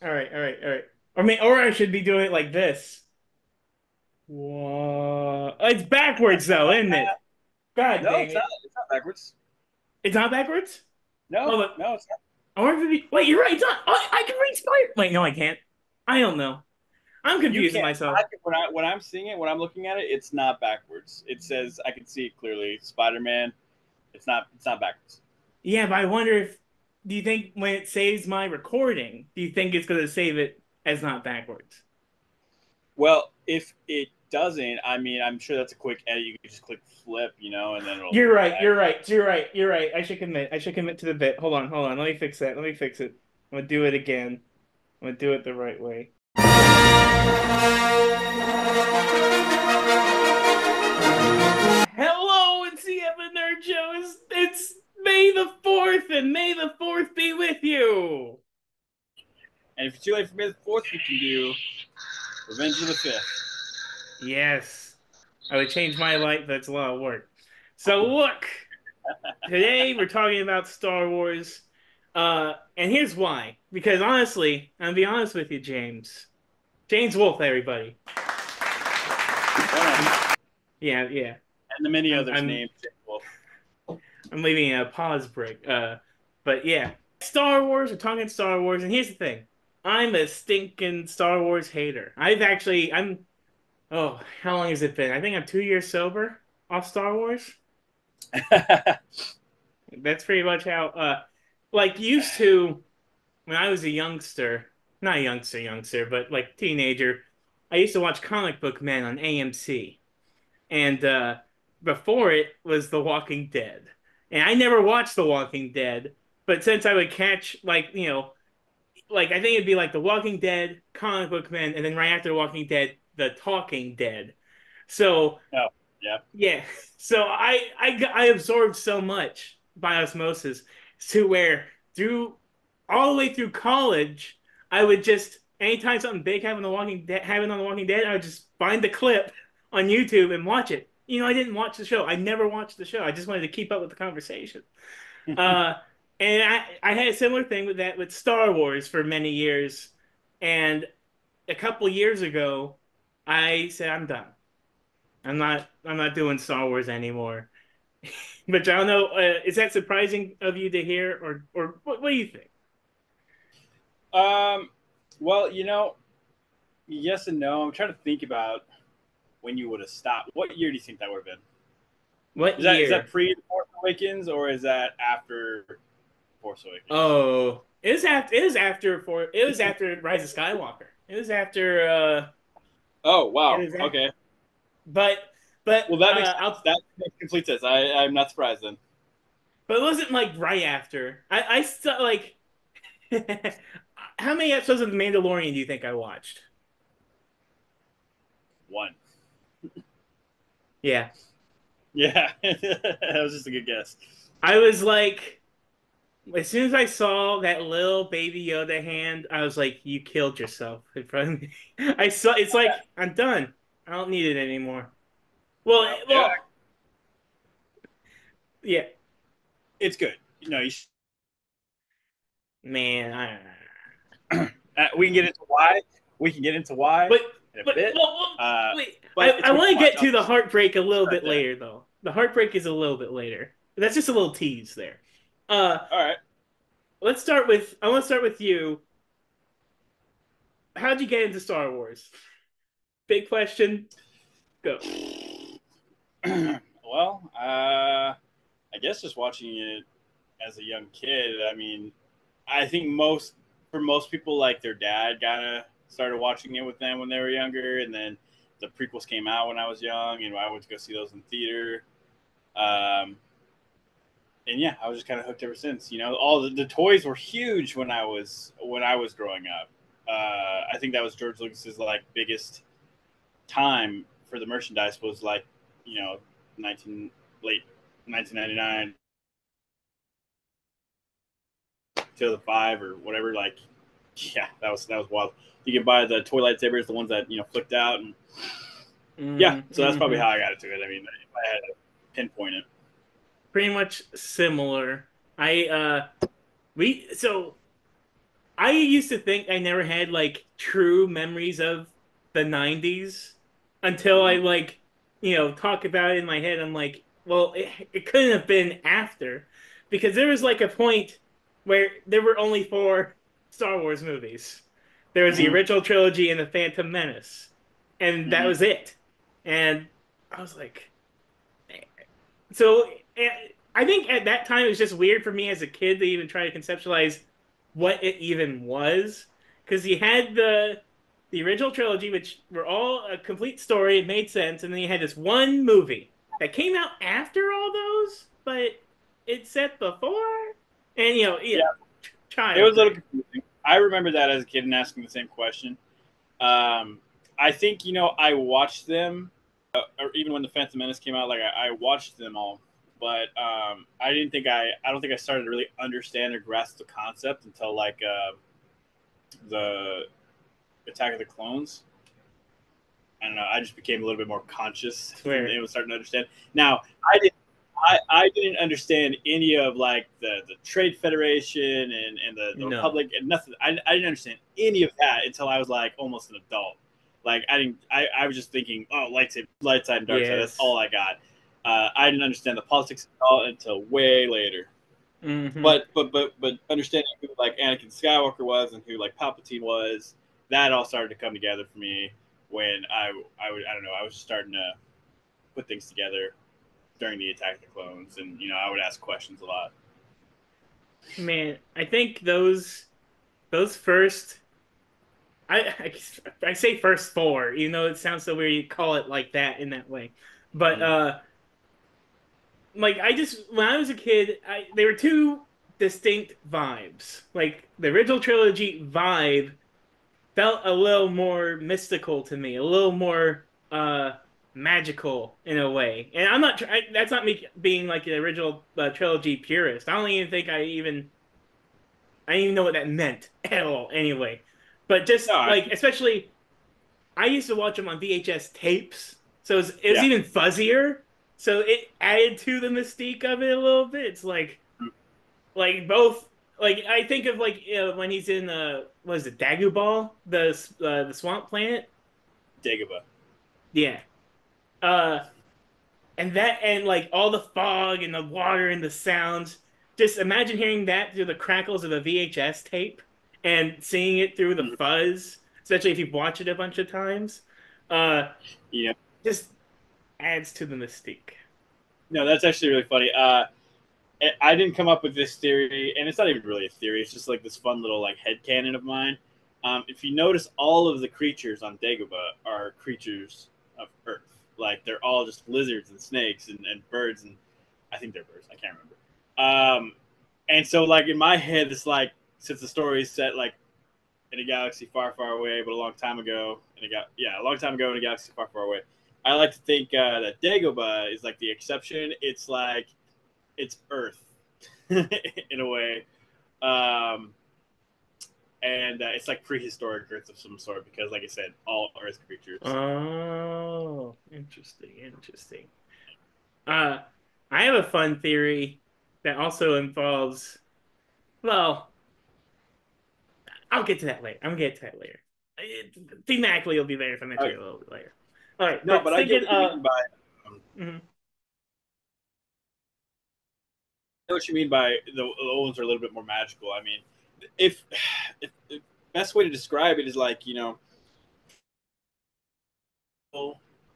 All right, all right, all right. Or I should be doing it like this. Whoa. It's backwards though, isn't it? God No, dang it's not. it. It's not backwards. It's not backwards? No, Hold on. no, it's not. I wonder if it be... Wait, you're right. It's not. I can read Spider. Wait, no, I can't. I don't know. I'm You confusing can't. myself. When I'm seeing it, when I'm looking at it, it's not backwards. It says I can see it clearly. Spider-Man. It's not backwards. Yeah, but I wonder if do you think when it saves my recording, do you think it's gonna save it as not backwards? Well, if it doesn't, I mean, I'm sure that's a quick edit. You can just click flip, and then it'll You're flip right. back. You're right. You're right. You're right. I should commit. I should commit to the bit. Hold on. Hold on. Let me fix that. Let me fix it. I'm gonna do it again. I'm gonna do it the right way. Hello, it's the Evan Nerd Show. It's May the 4th, and May the 4th be with you. And if it's too late for May the 4th, we can do Revenge of the 5th. Yes. I would change my life, but it's a lot of work. So look, today we're talking about Star Wars. And here's why. Because honestly, I'm gonna be honest with you, James. James Wolfe, everybody. I'm yeah, yeah. And the many I'm others I'm named Wolf. I'm leaving a pause break. But yeah. Star Wars, we're talking Star Wars, and here's the thing. I'm a stinking Star Wars hater. I'm oh, how long has it been? I think I'm 2 years sober off Star Wars. That's pretty much how like used to when I was a youngster, not a youngster, but like teenager, I used to watch Comic Book Man on AMC. And before it was The Walking Dead. And I never watched The Walking Dead, but since I would catch like I think it'd be like The Walking Dead, Comic Book Man, and then right after The Walking Dead, The Talking Dead. So No, yeah. yeah, so I absorbed so much by osmosis to where through all the way through college, I would just anytime something big happened on The Walking Dead, I would just find the clip on YouTube and watch it. I didn't watch the show. I never watched the show. I just wanted to keep up with the conversation. Uh, and I had a similar thing with that with Star Wars for many years. And a couple years ago, I said I'm done. I'm not doing Star Wars anymore. But I don't know. Is that surprising of you to hear, or what do you think? um, well, yes and no. I'm trying to think about when you would have stopped. What year do you think that would have been? What Is that year? pre Force Awakens or is that after Force Awakens? Oh, it was after Rise of Skywalker. It was after Oh it wow. was after, Okay. but but Well, that makes sense. That makes complete sense. I'm not surprised then. but it wasn't like right after. I still like how many episodes of The Mandalorian do you think I watched? One. Yeah, Yeah, that was just a good guess. I was like as soon as I saw that little baby Yoda hand, I was like, "You killed yourself in front of me." I saw. It's like I'm done. I don't need it anymore. Well, Well, yeah, well, yeah, it's good. man. We can get into why. We can get into why But in a but bit. well, Uh, wait. I but it's I worth want a to watch. get I'll to the just heartbreak a little start bit there. later, though. The heartbreak is a little bit later. That's just a little tease there. All right. Let's start with. I want to start with you. How'd you get into Star Wars? Big question. Go. Well, I guess just watching it as a young kid. I mean, I think most people, like their dad kind of started watching it with them when they were younger, and then the prequels came out when I was young, and I went to go see those in theater. Um, and yeah, I was just kind of hooked ever since. All the toys were huge when I was growing up. I think that was George Lucas's like biggest time for the merchandise was like 19 late 1999 till the five or whatever. Like, yeah, that was wild. You can buy the toy lightsabers, the ones that flicked out, and yeah. Mm-hmm, So that's probably mm-hmm. how I got into it. I mean, if I had to pinpoint it. Pretty much similar. I we so I used to think I never had like true memories of the 90s until I Mhm. like, talk about it in my head. I'm like, well, it couldn't have been after because there was like a point where there were only four Star Wars movies. There was the Mhm. original trilogy and the Phantom Menace, and that Mhm. was it. And I was like, so eh, I think at that time it was just weird for me as a kid to even try to conceptualize what it even was, because you had the original trilogy, which were all a complete story, it made sense, and then you had this one movie that came out after all those, but it's set before, and Yeah, it child was a little thing. confusing. I remember that as a kid and asking the same question. Um, I think I watched them, or even when the Phantom Menace came out, like I watched them all, but I don't think I started to really understand or grasp the concept until like the Attack of the Clones. I don't know. I just became a little bit more conscious and Swear, was starting to understand. Now, I didn't understand any of like the Trade Federation and the no. Republic and nothing. I didn't understand any of that until I was like almost an adult. Like I was just thinking, oh, light side and dark side. That's all Yes. I got. I didn't understand the politics at all until way later. Hmm. But understanding who like Anakin Skywalker was and who like Palpatine was, that all started to come together for me when I don't know, I was starting to put things together during the Attack of the Clones, and I would ask questions a lot. Man, I think those first I I say first four, even though it sounds so weird you call it like that in that way. But Mm. like I just when I was a kid, they were two distinct vibes. Like the original trilogy vibe felt a little more mystical to me, a little more magical in a way. And I'm not that's not me being like the original trilogy purist. I don't even think I didn't even know what that meant at all anyway. But No, just like especially I used to watch them on VHS tapes, so it was yeah, even fuzzier. So it added to the mystique of it a little bit. It's like both like I think of like when he's in what is it Dagobah, the swamp planet. Dagobah. Yeah. Uh, and like all the fog and the water and the sounds. Just imagine hearing that through the crackles of a VHS tape and seeing it through the Mhm. fuzz, especially if you've watched it a bunch of times. Uh, You know, just adds to the mystique. no, that's actually really funny. I didn't come up with this theory, and it's not even really a theory. It's just like this fun little like head canon of mine. If you notice, all of the creatures on Dagobah are creatures of Earth. Like they're all just lizards and snakes and birds, and I think they're birds. I can't remember. And so, like in my head, it's like since the story is set like in a galaxy far, far away, but a long time ago, a long time ago in a galaxy far, far away. I like to think that Dagobah is like the exception. It's like it's Earth in a way. Um, and it's like prehistoric Earth of some sort because, like I said, all Earth creatures. Oh, interesting, interesting. Uh, I have a fun theory that also involves, well, I'll get to that later. I'm gonna get to that later. Thematically, it'll be there if I mention Okay. it a little bit later. All right, No, but but I get thinking, what you mean by. Um, mhm. I know what you mean by the ones are a little bit more magical. I mean, if, if the best way to describe it is like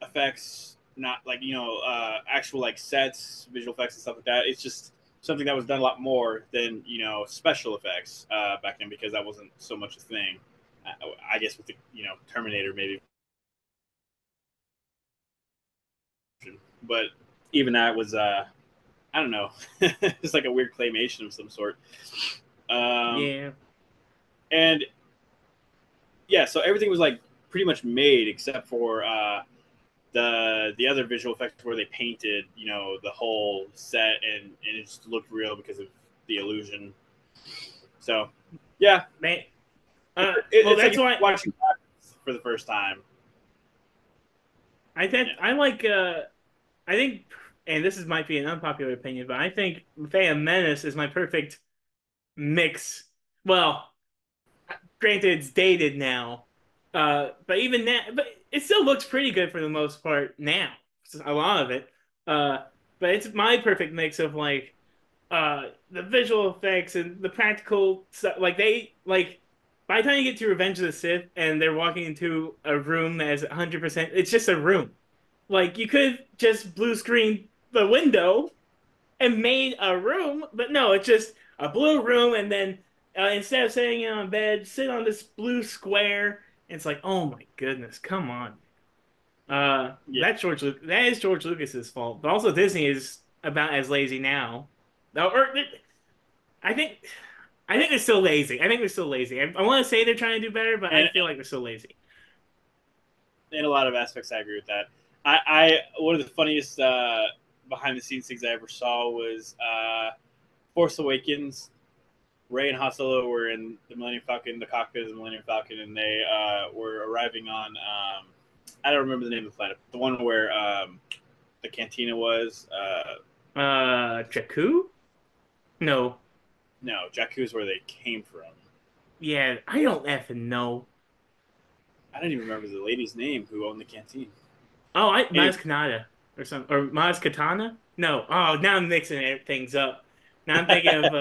effects, not like actual like sets, visual effects and stuff like that. It's just something that was done a lot more than special effects back then because that wasn't so much a thing. I guess with the Terminator maybe, but even that was I don't know, it's like a weird claymation of some sort. Um, Yeah. and yeah, so everything was like pretty much made except for the other visual effects where they painted the whole set and it just looked real because of the illusion. So yeah, Man, well, it's like that's if why you're watching for the first time. I think Yeah. I like. I think, and this is might be an unpopular opinion, but I think Phantom Menace is my perfect mix. Well, granted, it's dated now, but even now, but it still looks pretty good for the most part now. A lot of it, uh, but it's my perfect mix of like the visual effects and the practical stuff. Like they like by the time you get to Revenge of the Sith and they're walking into a room that is 100%, it's just a room. Like you could just blue screen the window and made a room, but no, it's just a blue room, and then instead of sitting on bed, sit on this blue square. And it's like, oh my goodness, come on. Yeah, That is George Lucas's fault, but also Disney is about as lazy now. Or I think I think they're still lazy. I think they're still lazy. I want to say they're trying to do better, but I and feel like they're still lazy. in a lot of aspects, I agree with that. I one of the funniest behind the scenes things I ever saw was Force Awakens. Ray and Han Solo were in the Millennium Falcon, the cockpit of the Millennium Falcon, and they were arriving on. I don't remember the name of the planet. The one where the cantina was. Jakku? No. No, Jakku is where they came from. Yeah, I don't effing know. I don't even remember the lady's name who owned the canteen. Oh, Anyway, Maz Kanata or something, or Maz Katana? No. Oh, now I'm mixing things up. Now I'm thinking of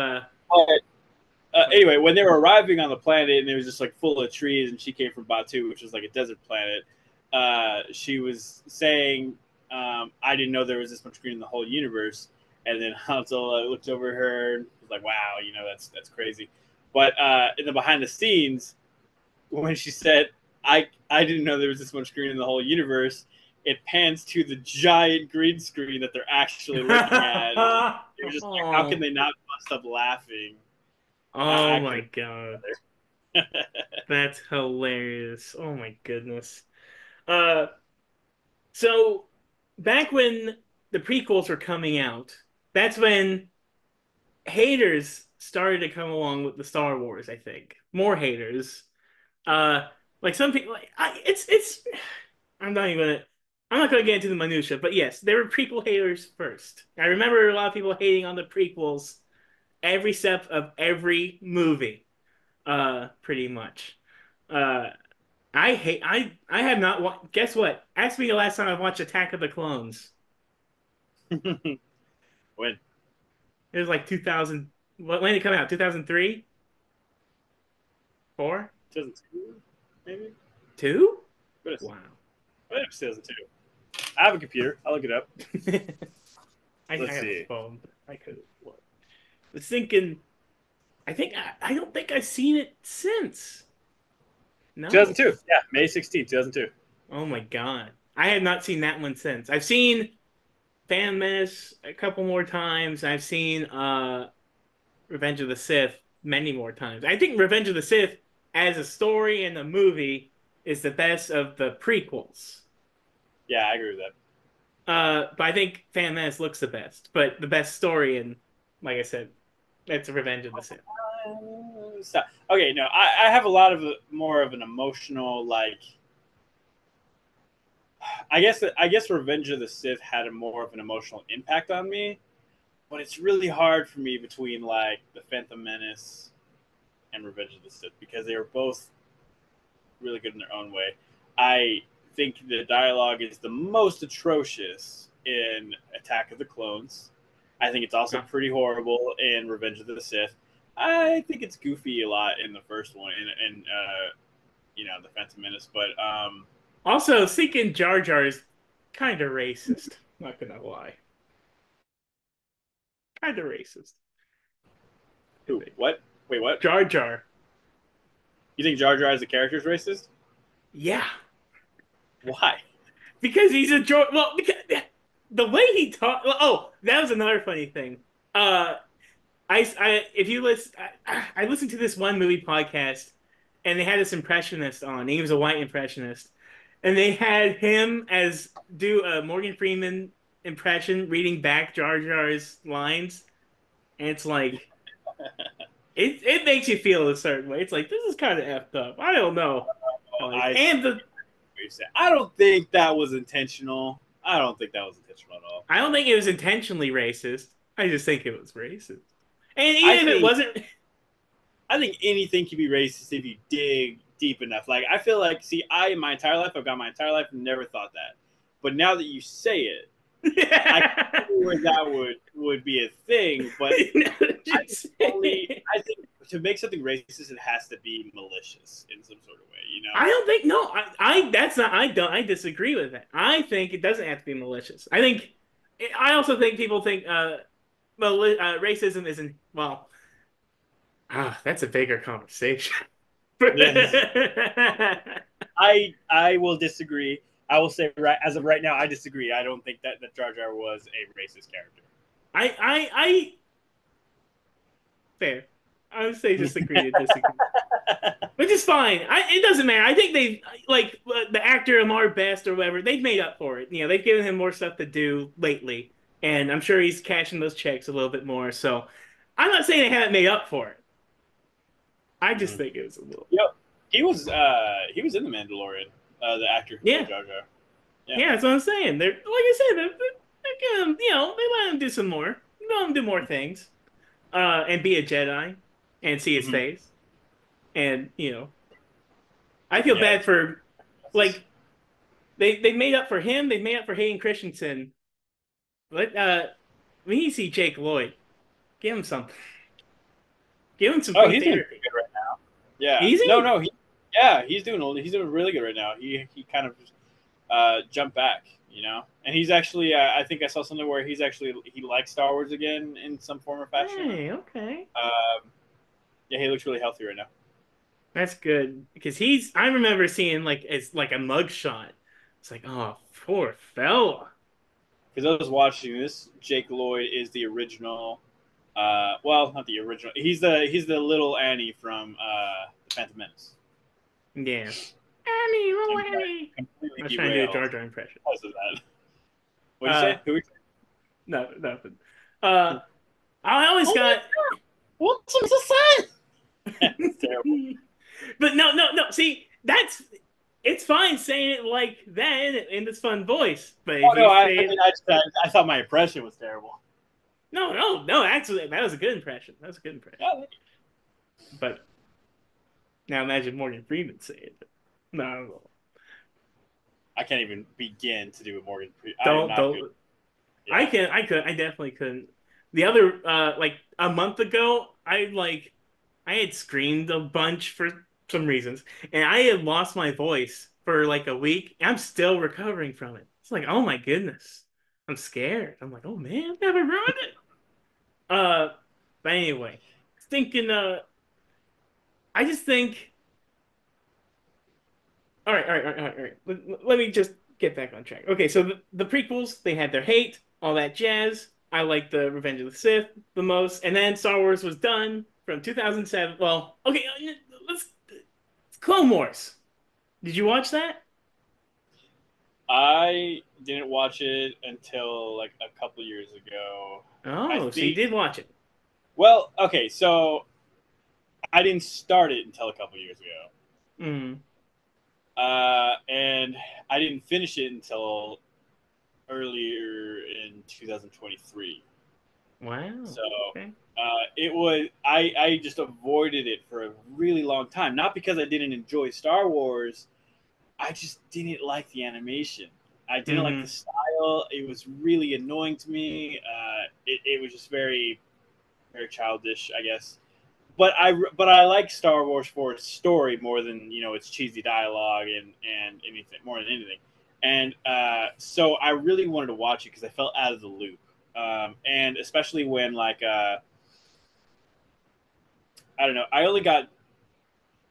anyway, when they were arriving on the planet and it was just like full of trees, and she came from Batu, which was like a desert planet, she was saying, "I didn't know there was this much green in the whole universe." And then Han Solo looked over her and was like, "Wow, that's crazy." But in the behind the scenes, when she said, I didn't know there was this much green in the whole universe," it pans to the giant green screen that they're actually looking at. It was just like, how can oh, they not bust up laughing? oh I my couldn't God. either. That's hilarious. Oh my goodness. Uh, so back when the prequels were coming out, that's when haters started to come along with the Star Wars, I think. More haters. Uh, like some people, it's. I'm not gonna get into the minutia, but yes, there were prequel haters first. I remember a lot of people hating on the prequels every step of every movie, pretty much. Uh, I have not guess what? Ask me the last time I watched Attack of the Clones. When It was like 2000. When did it come out? 2003? 4? 2002, maybe. 2? What is Wow. what is 2002? I have a computer. I'll look it up. I Let's have a see. phone, but I could look. I was thinking I don't think I've seen it since. No. 2002. Yeah, May 16th, 2002. Oh my God. I have not seen that one since. I've seen Phantom Menace a couple more times. I've seen Revenge of the Sith many more times. I think Revenge of the Sith as a story and a movie is the best of the prequels. Yeah, I agree with that. But I think Phantom Menace looks the best. But the best story, and like I said, it's Revenge of the Sith. Okay, no, I have a lot of more of an emotional like. I guess Revenge of the Sith had a more of an emotional impact on me, but it's really hard for me between like the Phantom Menace and Revenge of the Sith because they were both really good in their own way. I think the dialogue is the most atrocious in Attack of the Clones. I think it's also Huh. pretty horrible in Revenge of the Sith. I think it's goofy a lot in the first one, and the Phantom Menace. But Also, thinking Jar Jar is kind of racist. Not gonna lie, kind of racist. I who? think What? Wait, what? Jar Jar. You think Jar Jar as a character is racist? Yeah, Why? because he's a George. Well, because the way he talk. Oh, that was another funny thing. Uh, if you listen, I listened to this one movie podcast, and they had this impressionist on. He was a white impressionist, and they had him as do a Morgan Freeman impression, reading back Jar Jar's lines, and it's like it makes you feel a certain way. It's like this is kind of effed up. I don't know. Like, I and the I don't think that was intentional. I don't think that was intentional at all. I don't think it was intentionally racist. I just think it was racist. And I even if it think wasn't, I think anything can be racist if you dig deep enough. Like I feel like, see, I in my entire life, I've got my entire life, never thought that, but now that you say it, I can see where that would be a thing. But No, I think just only I think to make something racist, it has to be malicious in some sort of way. You know? I don't think no. I that's not. I don't. I disagree with that. I think it doesn't have to be malicious. I think. I also think people think racism isn't well. That's a bigger conversation. Yes. I will disagree. I will say right as of right now, I disagree. I don't think that Jar Jar was a racist character. I fair. I would say just agree to disagree, which is fine. It doesn't matter. I think they like the actor Amar Best or whatever. They've made up for it. You know, they've given him more stuff to do lately, and I'm sure he's cashing those checks a little bit more. So I'm not saying they haven't made up for it. I just Mm-hmm. think it was a little. Yep, he was in the Mandalorian, the actor who played Yeah, Jar Jar. Yeah. yeah. That's what I'm saying. They're like I said. They're gonna, you know, they let him do some more. Let him do more things. And be a Jedi and see his Mm-hmm. face. And, you know, I feel Yeah. bad for like they made up for him, they made up for Hayden Christensen. But when you see Jake Lloyd, give him something. Give him some Oh, free he's doing therapy. good right now. Yeah. No, Easy? no. He's doing really good right now. He kind of jumped back, you know. And he's actually, I think I saw something where he likes Star Wars again in some form or fashion. Hey, okay. Yeah, he looks really healthy right now. That's good. Because I remember seeing like it's like a mug shot. It's like, oh, poor fella. Because I was watching this, Jake Lloyd is the original. Well, not the original. He's the little Annie from the Phantom Menace. Yeah. Annie, little And Annie. I completely was trying to do a derailed Jar Jar impression. because of that. What'd you Uh say? Who? no, nothing. Uh I always Oh my got god! What's the sun? It's terrible. but no, no, no. See, it's fine saying it like that in this fun voice. But Oh if no, you say it, I thought my impression was terrible. no, no, no. Actually, that was a good impression. That was a good impression. Yeah, But now imagine Morgan Freeman say it. No, I can't even begin to do a Morgan. I am not good. don't. Yeah. I definitely couldn't. The other, like a month ago, I had screamed a bunch for some reasons, and I had lost my voice for like a week. I'm still recovering from it. It's like, oh my goodness, I'm scared. I'm like, oh man, never ruined it. Uh, but anyway, thinking, I just think, all right. Let me just get back on track. Okay, so the prequels, they had their hate, all that jazz. I like the Revenge of the Sith the most, and then Star Wars was done from 2007. Well, okay, let's Clone Wars. Did you watch that? I didn't watch it until like a couple years ago. I Oh, so you think. did watch it. Well, okay, so I didn't start it until a couple years ago, Mm. and I didn't finish it until earlier in 2023. Wow. So Okay. it was I just avoided it for a really long time. Not because I didn't enjoy Star Wars, I just didn't like the animation. I didn't like the Mm-hmm. style. It was really annoying to me. It was just very very childish, I guess. But I like Star Wars for its story more than its cheesy dialogue and anything more than anything. And so I really wanted to watch it because I felt out of the loop, and especially when like I don't know, I only got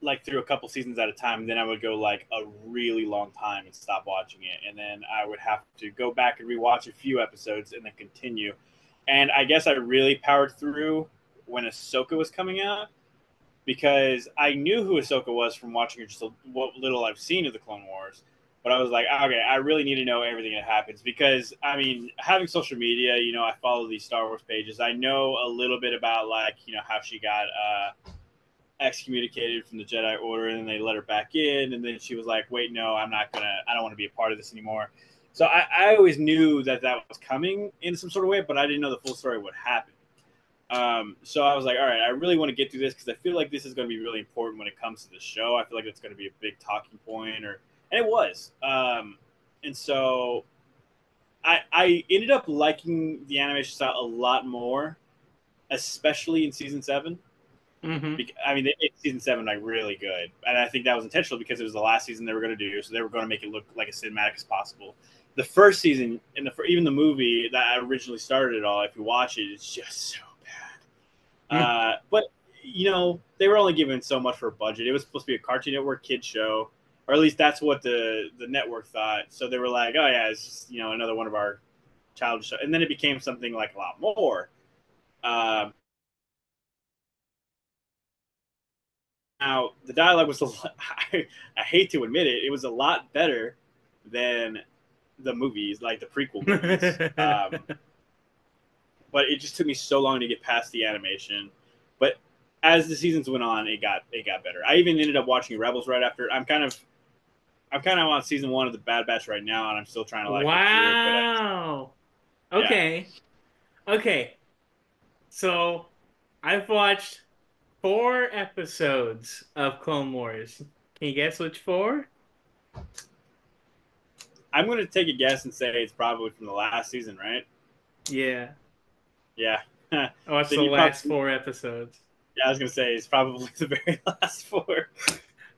like through a couple seasons at a time, and then I would go like a really long time and stop watching it, and then I would have to go back and rewatch a few episodes and then continue. And I guess I really powered through when Ahsoka was coming out because I knew who Ahsoka was from watching just what little I've seen of the Clone Wars. But I was like, okay, I really need to know everything that happens because I mean, having social media, I follow these Star Wars pages. I know a little bit about like how she got excommunicated from the Jedi Order, and then they let her back in, and then she was like, "Wait, no, I don't want to be a part of this anymore." So I always knew that was coming in some sort of way, but I didn't know the full story of what happened. So I was like, all right, I really want to get through this because I feel like this is going to be really important when it comes to the show. I feel like it's going to be a big talking point, and it was. And so I ended up liking the animation style a lot more, especially in season 7. Mm-hmm. I mean, they made season 7 like really good, and I think that was intentional because it was the last season they were going to do, so they were going to make it look like as cinematic as possible. The first season, and even the movie that originally started it all, if you watch it, it's just so bad. But they were only given so much for a budget. It was supposed to be a Cartoon Network kids show, or at least that's what the network thought. So they were like, "Oh yeah, it's just, another one of our childish," and then it became something like a lot more. Um, Now the dialogue was a lot, I hate to admit it, it was a lot better than the movies, like the prequel movies. But it just took me so long to get past the animation. But as the seasons went on, it got better. I even ended up watching Rebels right after. I'm kind of on season 1 of the Bad Batch right now, and I'm still trying to like get through it. But Wow. yeah, Okay. Okay. So I've watched 4 episodes of Clone Wars. Can you guess which four? I'm going to take a guess and say it's probably from the last season, right? Yeah. Yeah. I watched Then the you last probably 4 episodes. Yeah, I was going to say it's probably the very last 4.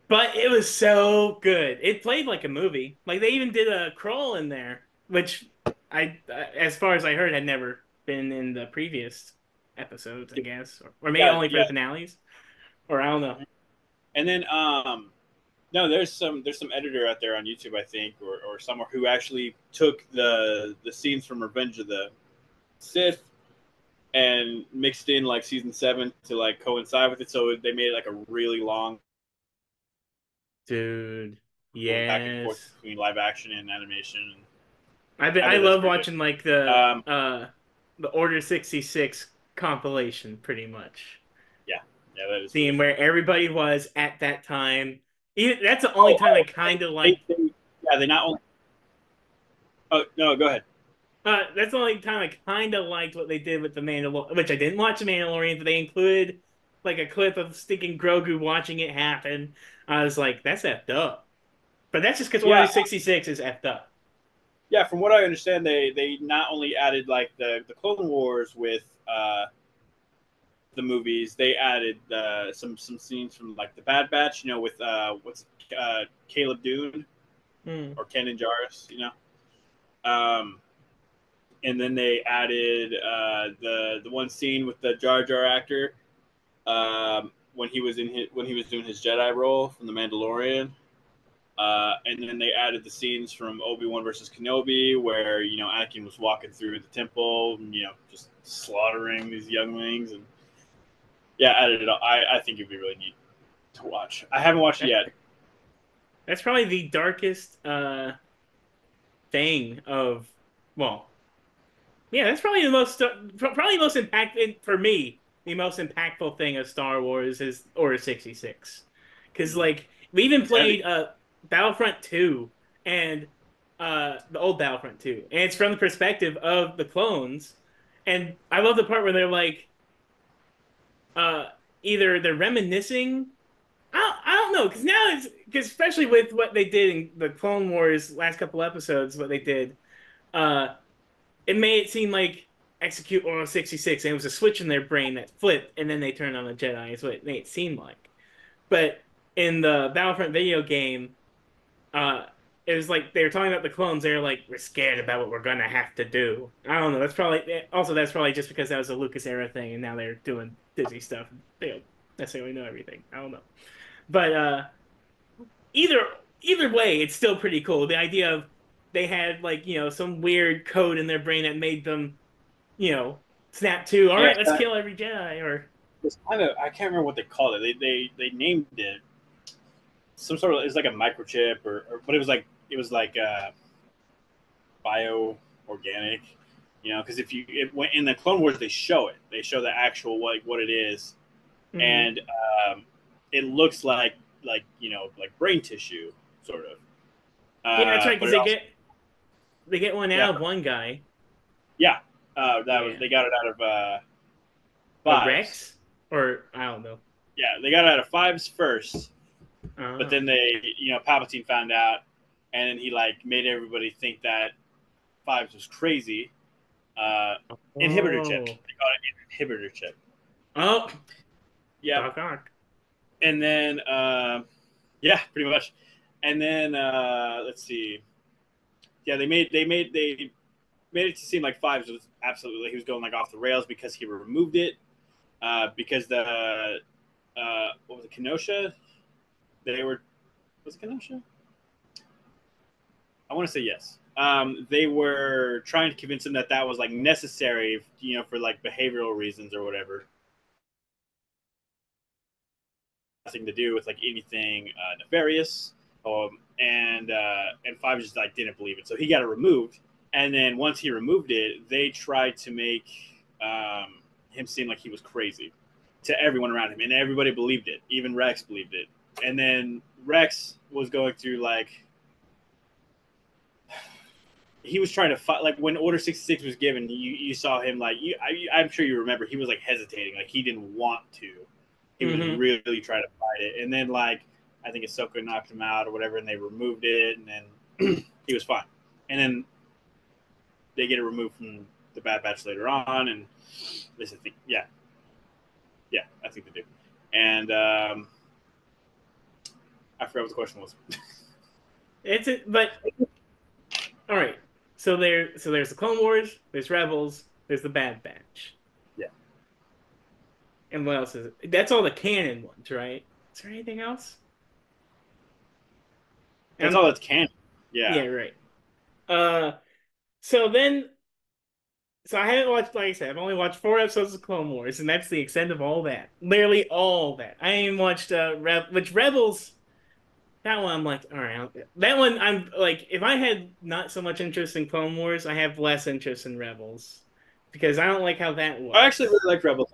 But it was so good. It played like a movie. Like they even did a crawl in there, which as far as I heard, had never been in the previous episodes, I guess, or maybe Yeah, only for yeah. the finales, or I don't know. And then no, there's some editor out there on YouTube, I think, or somewhere who actually took the scenes from Revenge of the Sith and mixed in like season 7 to like coincide with it. So they made like a really long Dude, going back and forth yes. between live action and animation. And I I bet that's love pretty watching like good. the Order 66 compilation pretty much. Yeah, yeah, that is really Seeing fun. where everybody was at that time. Even, that's the only Oh, time I and kind of like yeah, they not only. Oh no, go ahead. that's the only time I kind of liked what they did with the Mandalorian, which I didn't watch the Mandalorian, but they included like a clip of stinking Grogu watching it happen. I was like, that's effed up. But that's just because Yeah, Order 66 is effed up. yeah. From what I understand, they not only added like the Clone Wars with the movies, they added some scenes from like the Bad Batch, with what's Caleb Dune Hmm. or Kenan Jarrus, and then they added the one scene with the Jar Jar actor when he was doing his Jedi role from the Mandalorian. And then they added the scenes from Obi-Wan versus Kenobi, where Anakin was walking through the temple, and, just slaughtering these younglings, and yeah, added it all. I think it'd be really neat to watch. I haven't watched it That, yet. that's probably the darkest thing of, well, yeah, that's probably the most impactful for me. The most impactful thing of Star Wars is Order 66, because like we even It's heavy. played Battlefront 2 and the old Battlefront 2, and it's from the perspective of the clones, and I love the part where they're like uh either they're reminiscing. I don't know because now it's because especially with what they did in the Clone Wars last couple episodes, what they did. Uh, it made it seem like execute Order 66, and it was a switch in their brain that flipped, and then they turned on the Jedi. Is what it made it seem like. But in the Battlefront video game, uh, it was like they were talking about the clones. They were like, "We're scared about what we're gonna have to do." I don't know. That's probably just because that was a Lucas era thing, and now they're doing Disney stuff. They don't necessarily know everything. I don't know, but either either way, it's still pretty cool. The idea of they had like some weird code in their brain that made them snap to, all Yeah, right, let's kill every Jedi, or it's kind of, I can't remember what they called it. They named it some sort of, it's like a microchip, but it was like bio organic, because if when in the Clone Wars they show it, they show the actual what it is, mm-hmm. and it looks like brain tissue sort of, Yeah, that's right, but because it also, they get one yeah, out of one guy. yeah, that was, Yeah, they got it out of A fives. Rex, or I don't know. Yeah, they got out of fives first, but Oh. then Palpatine found out, and then he like made everybody think that fives was crazy. Uh, Inhibitor chip. Oh. They call it inhibitor chip. Oh. Yep. Doc Ock. And then yeah, pretty much. And then let's see. Yeah, they made it to seem like fives was absolutely he was going like off the rails because he removed it because the what was it, Kenosha? They were was it Kenosha? I want to say yes. They were trying to convince him that that was like necessary, for like behavioral reasons or whatever. Nothing to do with like anything nefarious. And Five just like didn't believe it, so he got it removed. And then once he removed it, they tried to make him seem like he was crazy to everyone around him, and everybody believed it. Even Rex believed it. And then Rex was going through like he was trying to fight. Like when Order 66 was given, you saw him like I'm sure you remember. He was like hesitating, like he didn't want to. He was Mm-hmm. really trying to fight it, and then like I think Ahsoka knocked him out or whatever, and they removed it, and then he was fine. And then they get it removed from the Bad Batch later on, and this I think yeah, I think they do. And I forgot what the question was. But all right. So there's the Clone Wars, there's Rebels, there's the Bad Batch. Yeah, And what else is it? That's all the canon ones, right? Is there anything else? that's And all that's canon. yeah, Yeah, right. Uh, so then, so I haven't watched, like I said, I've only watched 4 episodes of Clone Wars, and that's the extent of all that. Literally all that. I ain't watched which Rebels. That one I'm like, all right. That one I'm like, if I had not so much interest in Clone Wars, I have less interest in Rebels because I don't like how that I actually was. really like Rebels.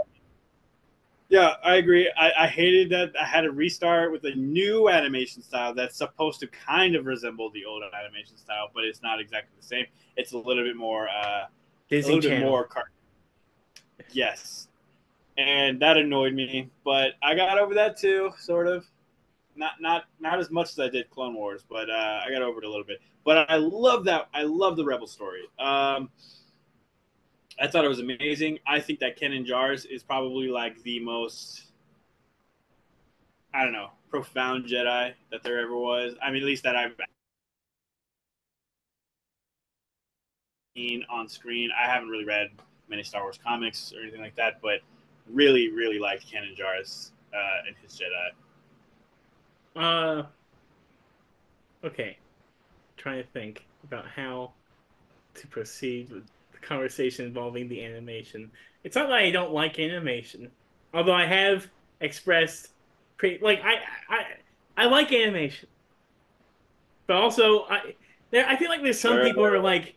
Yeah, I agree. I hated that I had to restart with a new animation style that's supposed to kind of resemble the old animation style, but it's not exactly the same. It's a little bit more, Disney Channel. yes, and that annoyed me. But I got over that too, sort of. Not as much as I did Clone Wars, but I got over it a little bit. But I love that. I love the Rebel story. I thought it was amazing. I think that Kenan Jarrus is probably like the most, I don't know, profound Jedi that there ever was. I mean, at least that I've seen on screen. I haven't really read many Star Wars comics or anything like that, but really, really liked Kenan Jarrus and his Jedi. Uh, okay. Trying to think about how to proceed with the conversation involving the animation. It's not that I don't like animation, although I have expressed like I I like animation, but also I feel like there's some Sure. people who are like,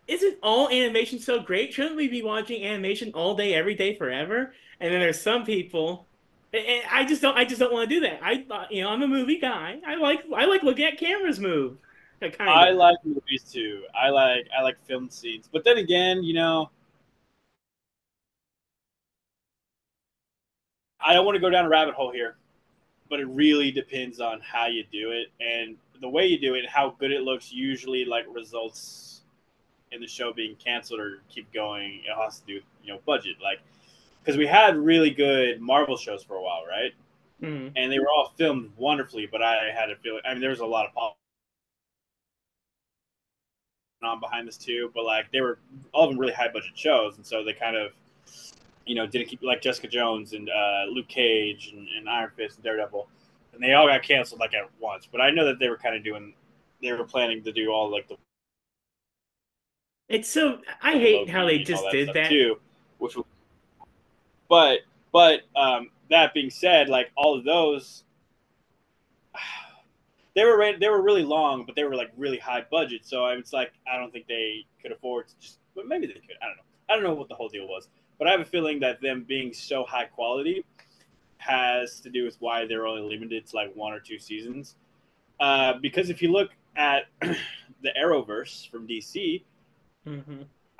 isn't all animation so great? Shouldn't we be watching animation all day, every day, forever? And then there's some people, and I just don't want to do that. I'm a movie guy. I like looking at cameras move, kind I of. like movies too. I like film scenes, but then again, I don't want to go down a rabbit hole here, but it really depends on how you do it and the way you do it and how good it looks. Usually, like results in the show being canceled or keep going. It has to do, budget. Like because we had really good Marvel shows for a while, right? Mm. And they were all filmed wonderfully, but I had a feeling. I mean, there was a lot of politics on behind this too, but like they were all of them really high budget shows, and so they kind of didn't keep like Jessica Jones and Luke Cage and Iron Fist and Daredevil, and they all got canceled like at once. But I know that they were kind of they were planning to do all like the It's so I hate how they Loki and all just that did stuff that. too, which was, but that being said, like all of those, they were really long, but they were like really high budget. So it's like I don't think they could afford to just, but maybe they could. I don't know. I don't know what the whole deal was, but I have a feeling that them being so high quality has to do with why they're only limited to like 1 or 2 seasons. Because if you look at the Arrowverse from DC, Hmm.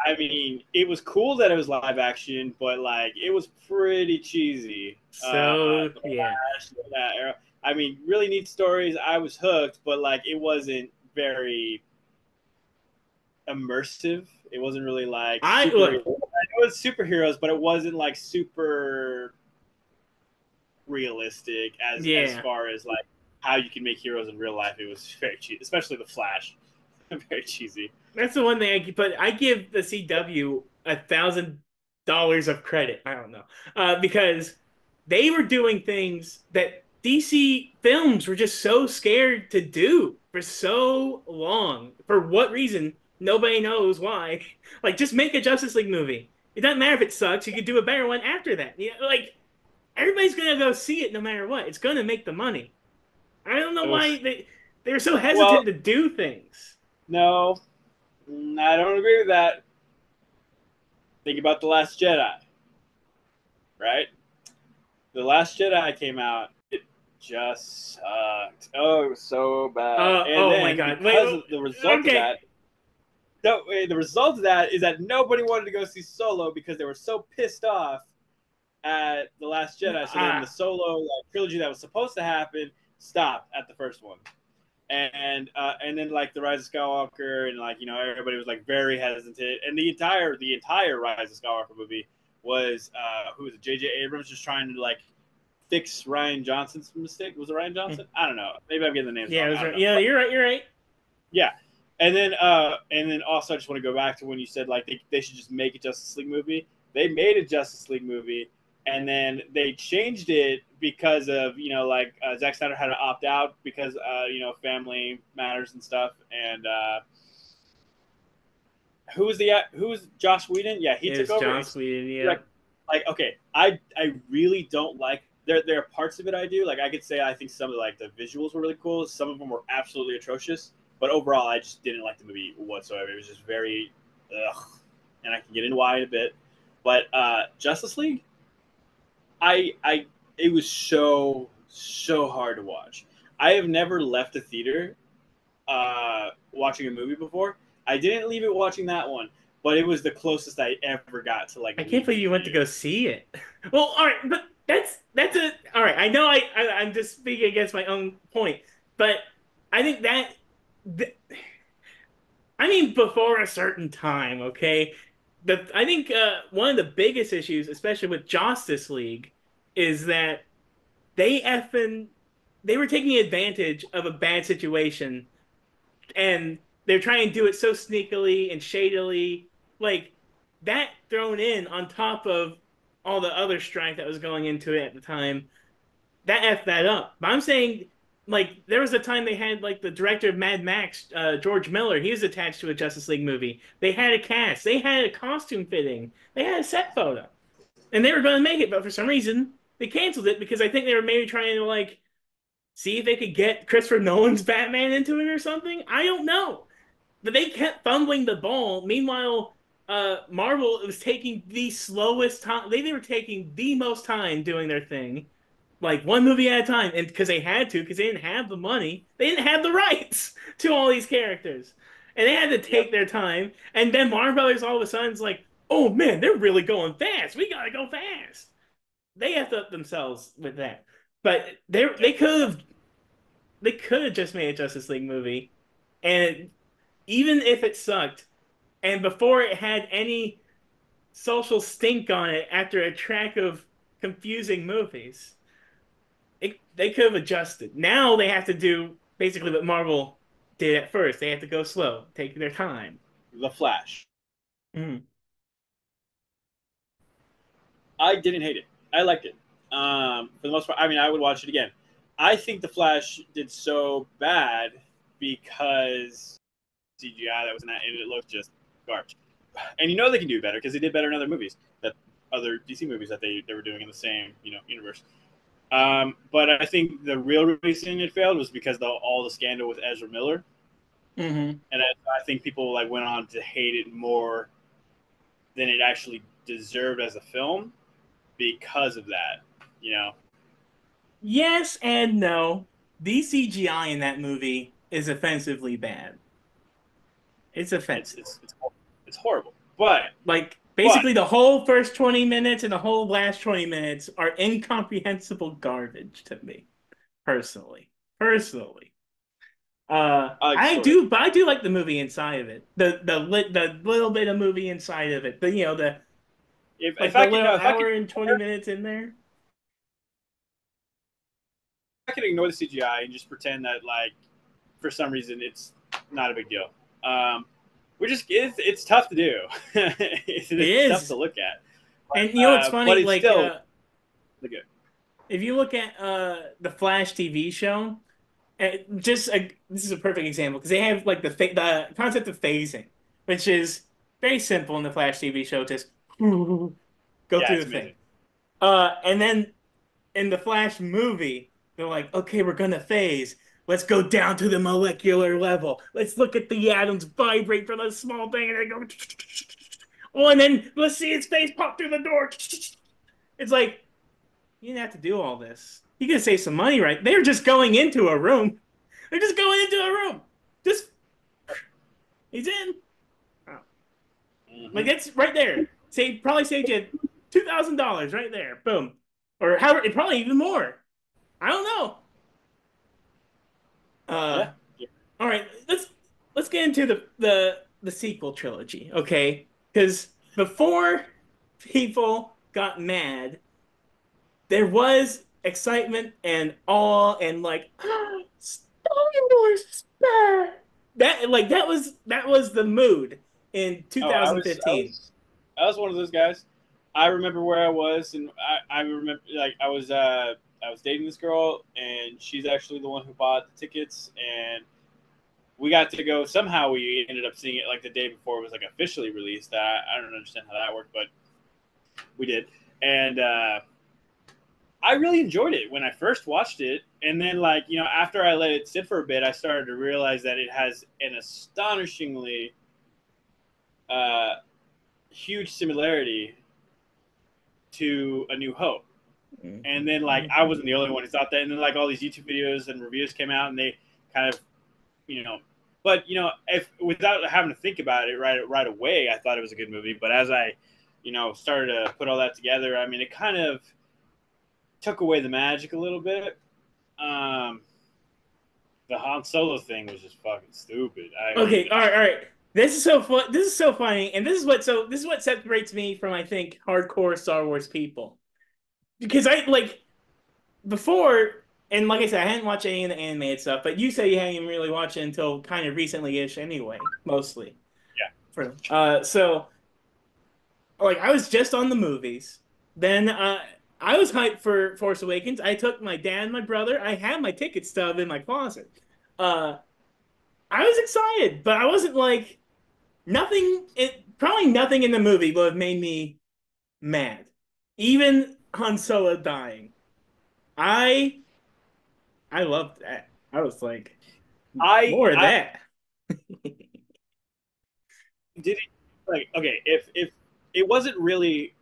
I mean, it was cool that it was live action, but like it was pretty cheesy. So The yeah, Flash, that era. I mean, really neat stories. I was hooked, but like it wasn't very immersive. It wasn't really like I super. It look, was superheroes, but it wasn't like super realistic as yeah. far as like how you can make heroes in real life. It was very cheesy, especially the Flash. Very cheesy. That's the one thing but I give the CW $1,000 of credit. I don't know, because they were doing things that DC films were just so scared to do for so long. For what reason? Nobody knows why. Like, just make a Justice League movie. It doesn't matter if it sucks. You could do a better one after that. You know, like everybody's gonna go see it no matter what. It's gonna make the money. I don't know Oof. why they're so Well, hesitant to do things. no, I don't agree with that. Think about The Last Jedi, right? The Last Jedi came out. It just sucked. Oh, it was so bad. And Oh my then God. Wait. because of the result of Okay. that, no, the result of that is that nobody wanted to go see Solo because they were so pissed off at The Last Jedi. So then Uh, the Solo trilogy that was supposed to happen stopped at the first one. And then like the Rise of Skywalker and like everybody was like very hesitant, and the entire Rise of Skywalker movie was who was it, J.J. Abrams just trying to like fix Rian Johnson's mistake. Was it Rian Johnson? I don't know. Maybe I'm getting the names yeah, wrong. it I was don't right. know. Yeah, But you're right. You're right. yeah, and then also I just want to go back to when you said like they should just make a Justice League movie. They made a Justice League movie, and then they changed it because of like Zack Snyder had to opt out because family matters and stuff. And who was Josh Whedon? Yeah, he It took was over. John And Sweden. like Yep. okay, I really don't like. There are parts of it I do. Like I could say I think some of like the visuals were really cool. Some of them were absolutely atrocious. But overall, I just didn't like the movie whatsoever. It was just very, ugh. And I can get into why in a bit. But Justice League, I it was so hard to watch. I have never left a theater watching a movie before. I didn't leave it watching that one, but it was the closest I ever got to like I can't leaving believe the you went to theater. go see it. Well, all right, but that's a all right. I know I'm just speaking against my own point, but I think that th I mean before a certain time, okay. I think one of the biggest issues, especially with Justice League, is that they effing they were taking advantage of a bad situation and they're trying to do it so sneakily and shadily, like that thrown in on top of all the other strife that was going into it at the time. That effed that up. But I'm saying, like, there was a time they had like the director of Mad Max, George Miller. He was attached to a Justice League movie. They had a cast. They had a costume fitting. They had a set photo, and they were going to make it, but for some reason they canceled it because I think they were maybe trying to like see if they could get Christopher Nolan's Batman into it or something. I don't know. But they kept fumbling the ball. Meanwhile, Marvel was taking the slowest time. They were taking the most time doing their thing, like one movie at a time, and because they had to, because they didn't have the money, they didn't have the rights to all these characters, and they had to take Yep. their time. And then Marvel Brothers all of a sudden is like, "Oh man, they're really going fast. We gotta go fast." They effed up themselves with that, but Yep. they could have just made a Justice League movie, and even if it sucked, and before it had any social stink on it after a track of confusing movies, they could have adjusted. Now they have to do basically what Marvel did at first. They have to go slow, take their time. The Flash. Mm. I didn't hate it. I liked it. For the most part, I mean, I would watch it again. I think The Flash did so bad because CGI that was in that, and it looked just garbage. And they can do better because they did better in other movies, that other DC movies that they were doing in the same universe. But I think the real reason it failed was because all the scandal with Ezra Miller, Mm-hmm. and I think people like went on to hate it more than it actually deserved as a film because of that. You know, Yes and no. The CGI in that movie is offensively bad. It's it's offensive. it's it's, it's horrible. Like but basically the whole first 20 minutes and the whole last 20 minutes are incomprehensible garbage to me personally. Personally. I like the I story. do, but I do like the movie inside of it. The little bit of movie inside of it. The If like the I could little no, if hour and 20 minutes in there. I could ignore the CGI and just pretend that like for some reason it's not a big deal. We're just it's tough to do. It It's tough to is. look at, And you know what's but funny? it's Like still good. if you look at the Flash TV show, this is a perfect example because they have like the concept of phasing, which is very simple in the Flash TV show. Just go Yeah, through it's the thing. amazing. And then in the Flash movie, they're like, okay, we're gonna phase. Let's go down to the molecular level. Let's look at the atoms vibrate from a small thing, and they go. Oh, and then let's see his face pop through the door. It's like you didn't have to do all this. You could save some money, right? They're just going into a room. They're just going into a room. Just he's in. Oh. Like Mm-hmm. it's right there. Probably saved you $2,000 right there. Boom. Or however, it probably even more. I don't know. Yeah. Uh, Yeah. all right, let's get into the sequel trilogy, okay? Because before people got mad, there was excitement and awe and like Star Wars is back. That was the mood in Oh, 2015. I was one of those guys. I remember where I was, and I remember like I was dating this girl, and she's actually the one who bought the tickets, and we got to go. Somehow we ended up seeing it like the day before it was like officially released. I don't understand how that worked, but we did, and I really enjoyed it when I first watched it, and then like after I let it sit for a bit, I started to realize that it has an astonishingly uh, huge similarity to A New Hope. And then like I wasn't the only one who thought that, and then like all these YouTube videos and reviews came out, and they kind of you know, but if without having to think about it right away, I thought it was a good movie. But as I started to put all that together, I mean, it kind of took away the magic a little bit. Um, the Han Solo thing was just fucking stupid. I mean, Okay, all right, all right. This is so fun. This is so funny, and this is what separates me from I think hardcore Star Wars people because I like before, and like I said, I hadn't watched any of the animated stuff, but you say you hadn't even really watched it until kind of recently-ish anyway, mostly. yeah. So like I was just on the movies. Then I was hyped for Force Awakens. I took my dad and my brother. I had my ticket stub in my closet. Uh I was excited, but I wasn't like nothing it probably nothing in the movie would have made me mad. Even Han Solo dying. I I loved that. I was like, more of I that. did it like okay if it wasn't really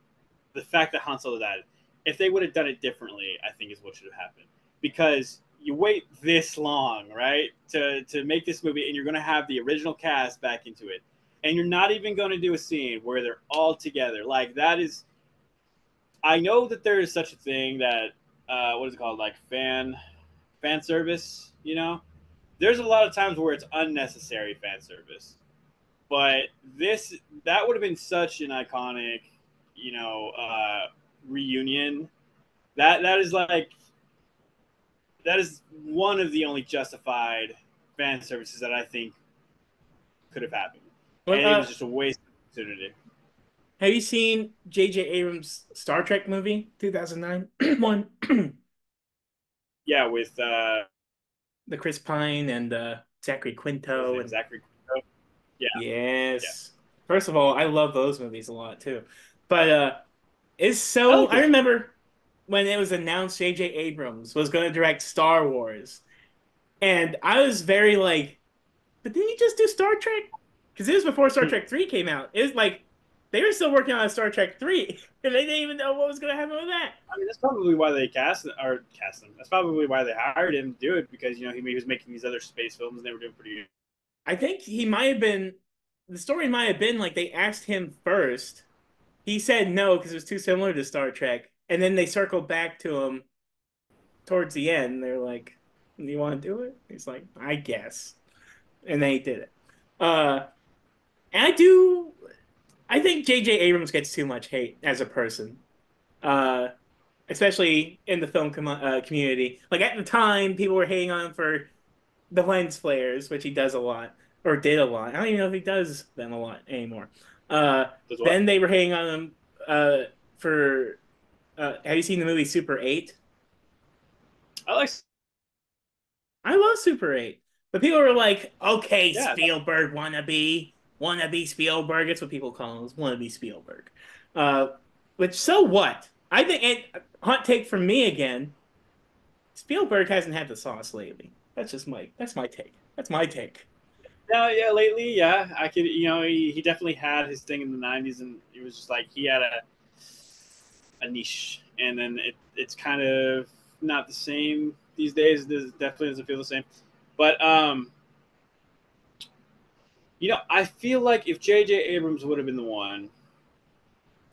the fact that Han Solo died. If they would have done it differently, I think is what should have happened. Because you wait this long, right, to make this movie, and you're going to have the original cast back into it, and you're not even going to do a scene where they're all together. Like that is, I know that there is such a thing that what is it called, like fan service. There's a lot of times where it's unnecessary fan service, but this that would have been such an iconic, reunion. That is like that is one of the only justified fan services that I think could have happened, But and it was just a waste of opportunity. have you seen J.J. Abrams' Star Trek movie, 2009 one? Yeah, with The Chris Pine and Zachary what was his Quinto name, and Zachary Quinto? Yeah, yeah, yes. First of all, I love those movies a lot too. But it's I so like I those. remember when it was announced J.J. Abrams was going to direct Star Wars, and I was very like, but didn't he just do Star Trek? Because it was before Star Trek 3 came out. It was like they were still working on Star Trek 3, and they didn't even know what was going to happen with that. I mean, that's probably why they cast him. That's probably why they hired him to do it because he was making these other space films and they were doing pretty good. I think he might have been. the story might have been like they asked him first. He said no because it was too similar to Star Trek, and then they circled back to him towards the end. They're like, "Do you want to do it?" He's like, "I guess," and then he did it. Uh, and I do. I think J.J. Abrams gets too much hate as a person, uh, especially in the film community. Like at the time, people were hating on him for the lens flares, which he does a lot or did a lot. I don't even know if he does them a lot anymore. Uh, Does what? then they were hating on him for. Have you seen the movie Super 8? I like. I love Super 8. But people were like, okay, Yeah. Spielberg wannabe Spielberg. It's what people call him, wannabe Spielberg. Uh, which, so what? I think, and hot take from me again, Spielberg hasn't had the sauce lately. That's my take. That's my take. No, yeah, lately, yeah, I could, he definitely had his thing in the '90s, and it was just like he had a niche, and then it's kind of not the same these days. It definitely doesn't feel the same, but I feel like if J.J. Abrams would have been the one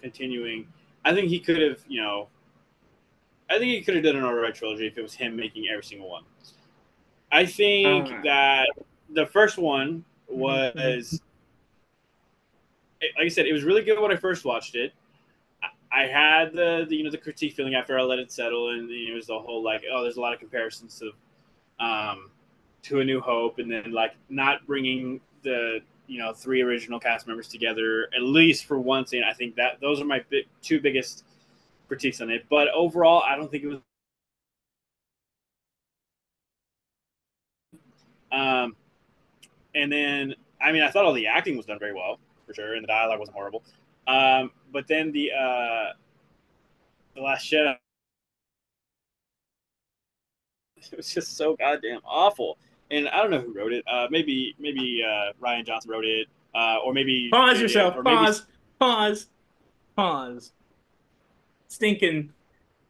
continuing, I think he could have, I think he could have done an alright trilogy if it was him making every single one. I think Uh, that the first one mhm, mhm. was, like I said, it was really good when I first watched it. I had the critique feeling after I let it settle, and it was the whole like, oh, there's a lot of comparisons to A New Hope, and then like not bringing the three original cast members together at least for one scene. I think that those are my two biggest critiques on it. But overall, I don't think it was. Um, and then I mean, I thought all the acting was done very well for sure, and the dialogue wasn't horrible. But then the Last Jedi, it was just so goddamn awful. And I don't know who wrote it. Maybe Ryan Johnson wrote it, or maybe Pause J.J. yourself. or maybe Pause. Stinking.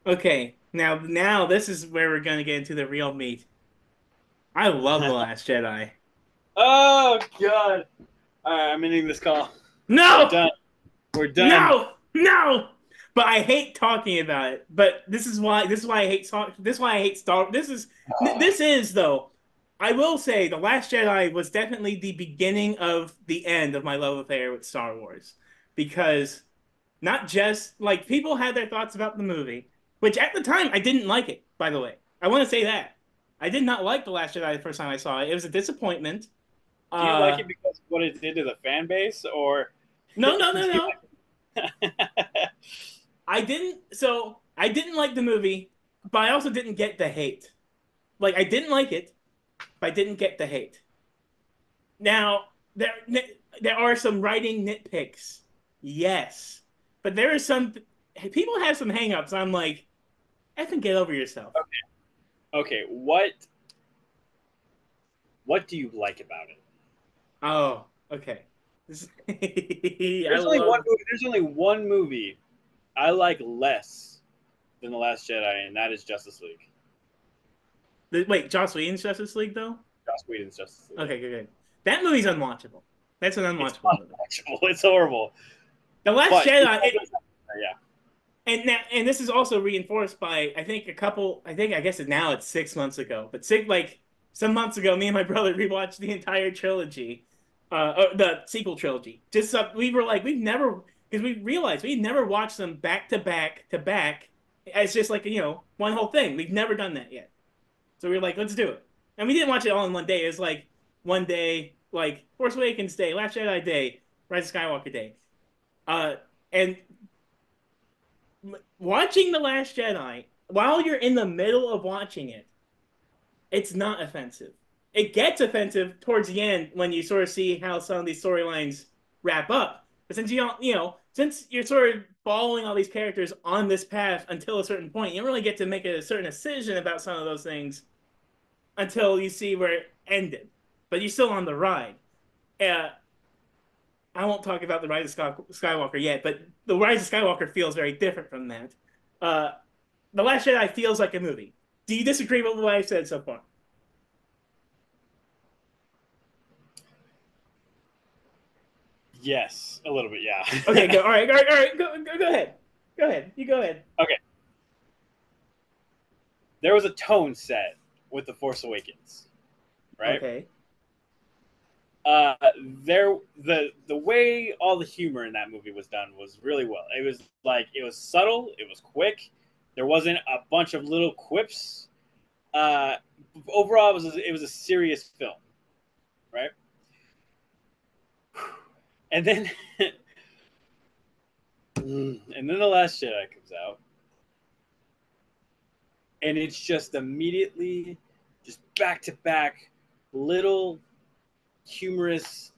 Okay, now this is where we're gonna get into the real meat. I love The Last Jedi. oh god. All right, I'm ending this call. We're No! done. We're done. No! No! But I hate talking about it. But this is why I hate this is why I hate Star this is though. I will say The Last Jedi was definitely the beginning of the end of my love affair with Star Wars. Because not just like people had their thoughts about the movie, which at the time I didn't like it, by the way. I want to say that. I did not like The Last Jedi the first time I saw it. It was a disappointment. Do you like Uh it because of what it did to the fan base, or no, no, do no, you no. like I didn't like the movie, but I also didn't get the hate. Like I didn't like it, but I didn't get the hate. Now, there are some writing nitpicks. Yes. But there are some people have some hangups. I'm like, I can get over yourself. okay, what do you like about it? Oh, okay. I love. There's only one movie I like less than The Last Jedi, and that is Justice League. Wait, Joss Whedon's Justice League though? Joss Whedon's Justice League. Okay, good, good. That movie's unwatchable. That's an It's unwatchable movie. unwatchable. It's horrible. The Last But Jedi, yeah. and this is also reinforced by I think a couple. I guess now it's 6 months ago, but like some months ago, me and my brother rewatched the entire trilogy, the sequel trilogy. We were like we've never because we realized we never watched them back to back to back. It's just like one whole thing. We've never done that yet. So we were like, let's do it. And we didn't watch it all in one day. It was like one day, like Force Awakens Day, Last Jedi Day, Rise of Skywalker Day. Uh, and watching The Last Jedi, while you're in the middle of watching it, it's not offensive. It gets offensive towards the end when you sort of see how some of these storylines wrap up. But since you don't, since you're sort of following all these characters on this path until a certain point, you don't really get to make a certain decision about some of those things until you see where it ended. But you're still on the ride. Uh, I won't talk about the Rise of Skywalker yet, but the Rise of Skywalker feels very different from that. Uh, the Last Jedi feels like a movie. Do you disagree with what I've said so far? Yes, a little bit, yeah. Okay, go. All right, all right, all right. Go ahead. Go ahead. You go ahead. Okay. There was a tone set with The Force Awakens, right? Okay. Uh, there the way all the humor in that movie was done was really well. It was like it was subtle, it was quick. There wasn't a bunch of little quips. Uh, Overall, it was a serious film, right? And then the Last Jedi comes out, and it's just immediately just back to back little humorous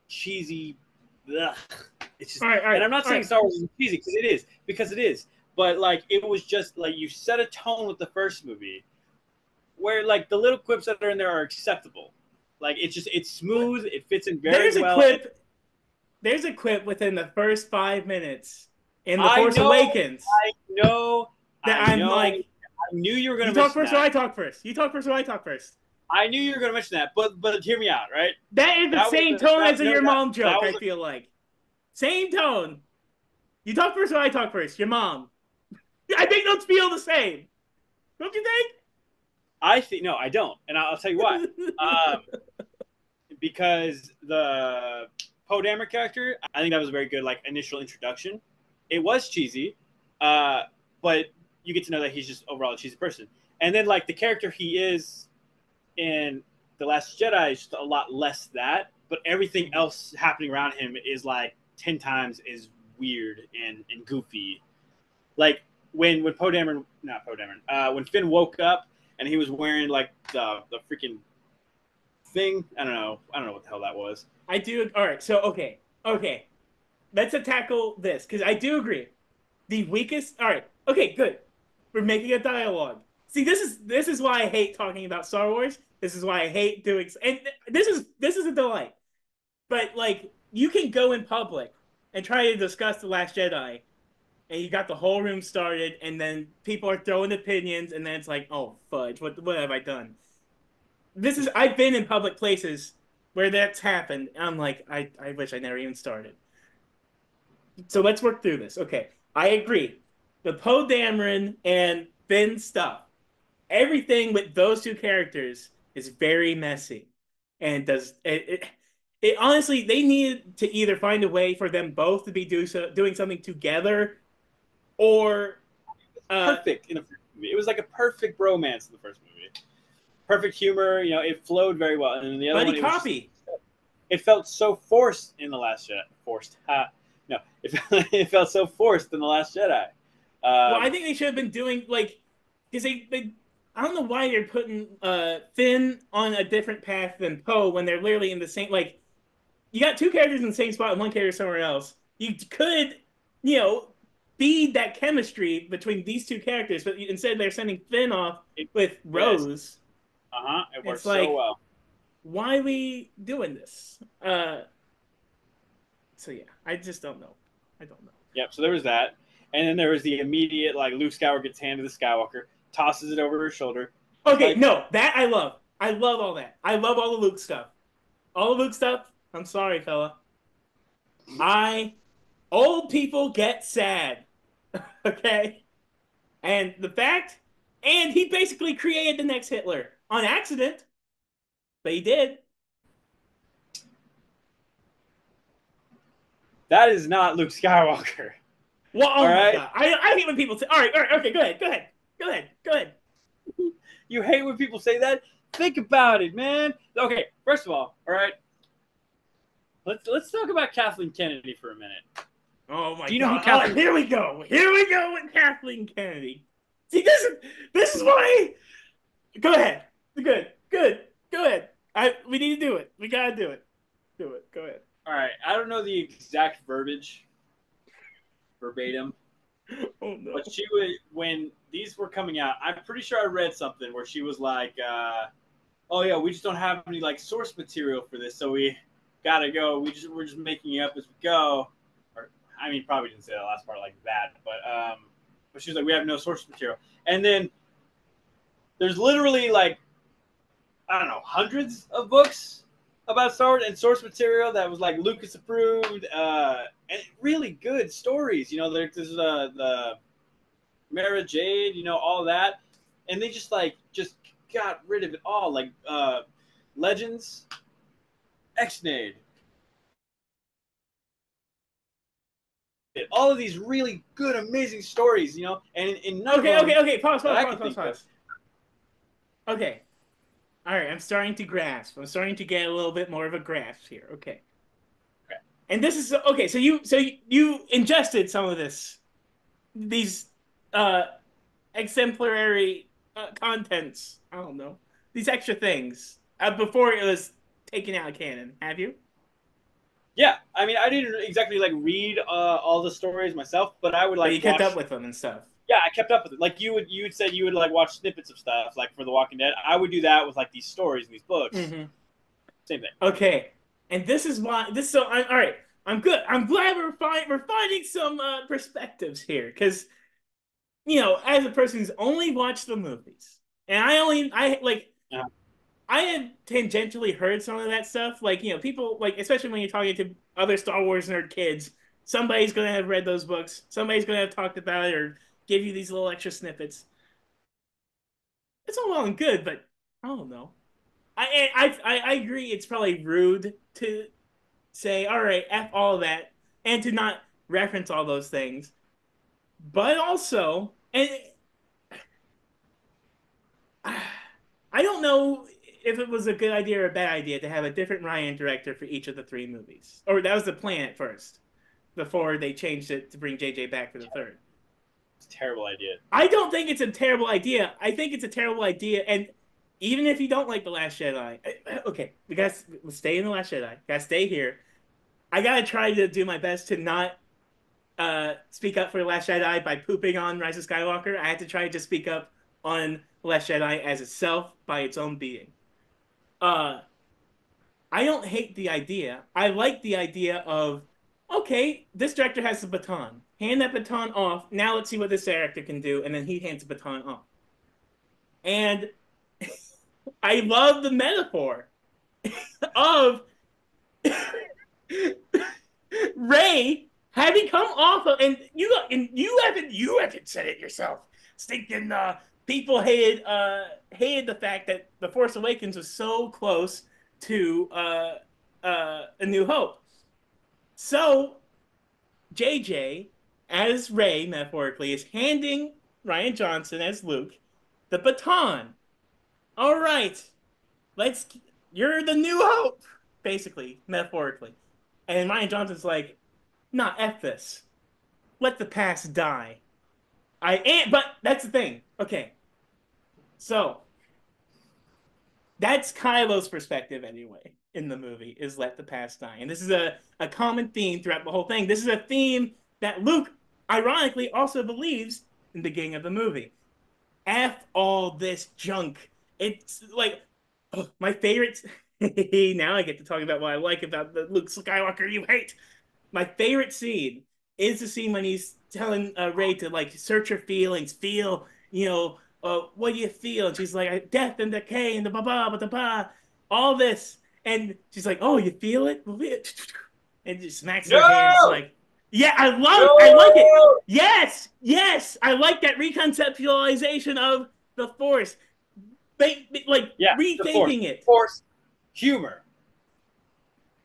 cheesy ugh. It's just, All right, all and right, I'm not all saying right. Star Wars is cheesy because it is, but like it was just like you set a tone with the first movie where like the little quips that are in there are acceptable. Like it's smooth, it fits in very There's a well. clip. There's a clip within the first 5 minutes in The I Force know, Awakens I know, that I I'm know. like, I knew you were going you to talk mention first or that. I talk first. You talk first or I talk first. I knew you were going to mention that, but hear me out, right? That is the That was same the, tone that as a no your that mom that joke. was I feel like same tone. You talk first or I talk first. Your mom. I think those feel the same. Don't you think? I think no, I don't, and I'll tell you why. Um, because the Poe Dameron character, I think that was a very good like initial introduction. It was cheesy, but you get to know that he's just overall a cheesy person. And then like the character he is in The Last Jedi is just a lot less that, but everything else happening around him is like 10 times as weird and goofy. Like when Poe Dameron, not Poe Dameron, when Finn woke up and he was wearing like the freaking thing. I don't know what the hell that was. I do. All right. So okay. Let's tackle this because I do agree. The weakest. All right. Okay. Good. We're making a dialogue. See, this is why I hate talking about Star Wars. This is why I hate doing. And this is a delight. But like, you can go in public and try to discuss the Last Jedi, and you got the whole room started, and then people are throwing opinions, and then it's like, oh fudge, what have I done? I've been in public places where that's happened, and I'm like, I wish I never even started. So let's work through this. Okay, I agree. The Poe Dameron and Finn stuff, everything with those two characters is very messy, and it honestly they needed to either find a way for them both to be doing something together, or Perfect in the first movie. It was like a perfect bromance in the first movie. Perfect humor, it flowed very well. And then the other buddy one, copy. it felt so forced in the Last Jedi. Forced, no, it felt so forced in the Last Jedi. Well, I think they should have been doing like because they I don't know why they're putting Finn on a different path than Poe when they're literally in the same like you got two characters in the same spot and one character somewhere else. You could, you know, feed that chemistry between these two characters, but instead they're sending Finn off with Yes. Rose. It works It's so like, well. why are we doing this? So yeah, I just don't know. I don't know. Yep. So there was that, and then there was the immediate like Luke Skywalker gets handed the Skywalker, tosses it over her shoulder. Okay, Like, no, that I love. I love all that. I love all the Luke stuff. All the Luke stuff. I'm sorry, fella. I old people get sad. Okay? And the fact and he basically created the next Hitler on accident, but he did. that is not Luke Skywalker. Well, oh All my right. god. I hate when people say all right, okay, go ahead. You hate when people say that. Think about it, man. Okay. First of all right. Let's talk about Kathleen Kennedy for a minute. Oh my Do you know god. who Kathleen? Oh, here we go. Here we go with Kathleen Kennedy. See, this is why. Go ahead. Good. Go ahead. We need to do it. We gotta do it. Do it. Go ahead. All right. I don't know the exact verbatim, Oh no. but she was when these were coming out. I'm pretty sure I read something where she was like, "Oh yeah, we just don't have any like source material for this, so we gotta go. We're just making it up as we go." Or I mean, probably didn't say that last part like that, but she was like, "We have no source material," and then there's literally like I don't know hundreds of books about Star Wars and source material that was like Lucas approved, and really good stories. You know, there's the Mara Jade, you know, all that, and they just got rid of it all. Like Legends, Xnade, all of these really good, amazing stories. You know, and in none of Okay, them okay, okay. Pause, that pause, I pause, can pause, think of. pause. Okay. All right, I'm starting to grasp. I'm starting to get a little bit more of a grasp here. Okay. Okay. And this is okay, so you ingested some of these uh exemplary contents. I don't know. These extra things before it was taken out of canon. Have you? Yeah, I mean, I didn't exactly like read all the stories myself, but I would But like you kept up watch. with them and stuff. Yeah, I kept up with it. Like you had said you would like watch snippets of stuff, like for The Walking Dead. I would do that with like these stories and these books. Hmm. Same thing. Okay. And this is why this so I all right. I'm good. I'm glad we're finding some perspectives here because as a person who's only watched the movies, and I like Yeah. I had tangentially heard some of that stuff. Like, people like, especially when you're talking to other Star Wars nerd kids, somebody's gonna have read those books, somebody's gonna have talked about it or give you these little extra snippets. It's all well and good, but I don't know. I agree. It's probably rude to say, all right, f all of that, and to not reference all those things. But also, and I don't know if it was a good idea or a bad idea to have a different Ryan director for each of the three movies. Or that was the plan at first, before they changed it to bring JJ back for the third. It's a terrible idea. I don't think it's a terrible idea. I think it's a terrible idea. And even if you don't like The Last Jedi, okay, let's stay in The Last Jedi. Gotta stay here. I gotta try to do my best to not speak up for The Last Jedi by pooping on Rise of Skywalker. I had to try to speak up on The Last Jedi as itself by its own being. Uh, I don't hate the idea. I like the idea of, okay, this director has the baton. Hand that baton off. Now let's see what this director can do. And then he hands the baton off. And I love the metaphor of Ray having come off of, and you haven't said it yourself. Stinking people hated the fact that The Force Awakens was so close to A New Hope. So JJ, as Ray metaphorically, is handing Ryan Johnson as Luke the baton. All right, let's. You're the New Hope, basically metaphorically, and Ryan Johnson's like, "Nah, f this. Let the past die." But that's the thing. Okay, so that's Kylo's perspective anyway in the movie is let the past die. And this is a common theme throughout the whole thing. This is a theme that Luke, ironically, also believes in the beginning of the movie. F all this junk. It's like my favorite. Now I get to talk about what I like about the Luke Skywalker you hate. My favorite scene is the scene when he's telling Ray to like search her feelings, feel, what do you feel? And she's like, death and decay and the ba ba ba ba, all this, and she's like, oh, you feel it? And just smacks her hands No, like, yeah, I like it. no. Yes, yes, I like that reconceptualization of the Force. Like Yeah, rethinking it. force humor,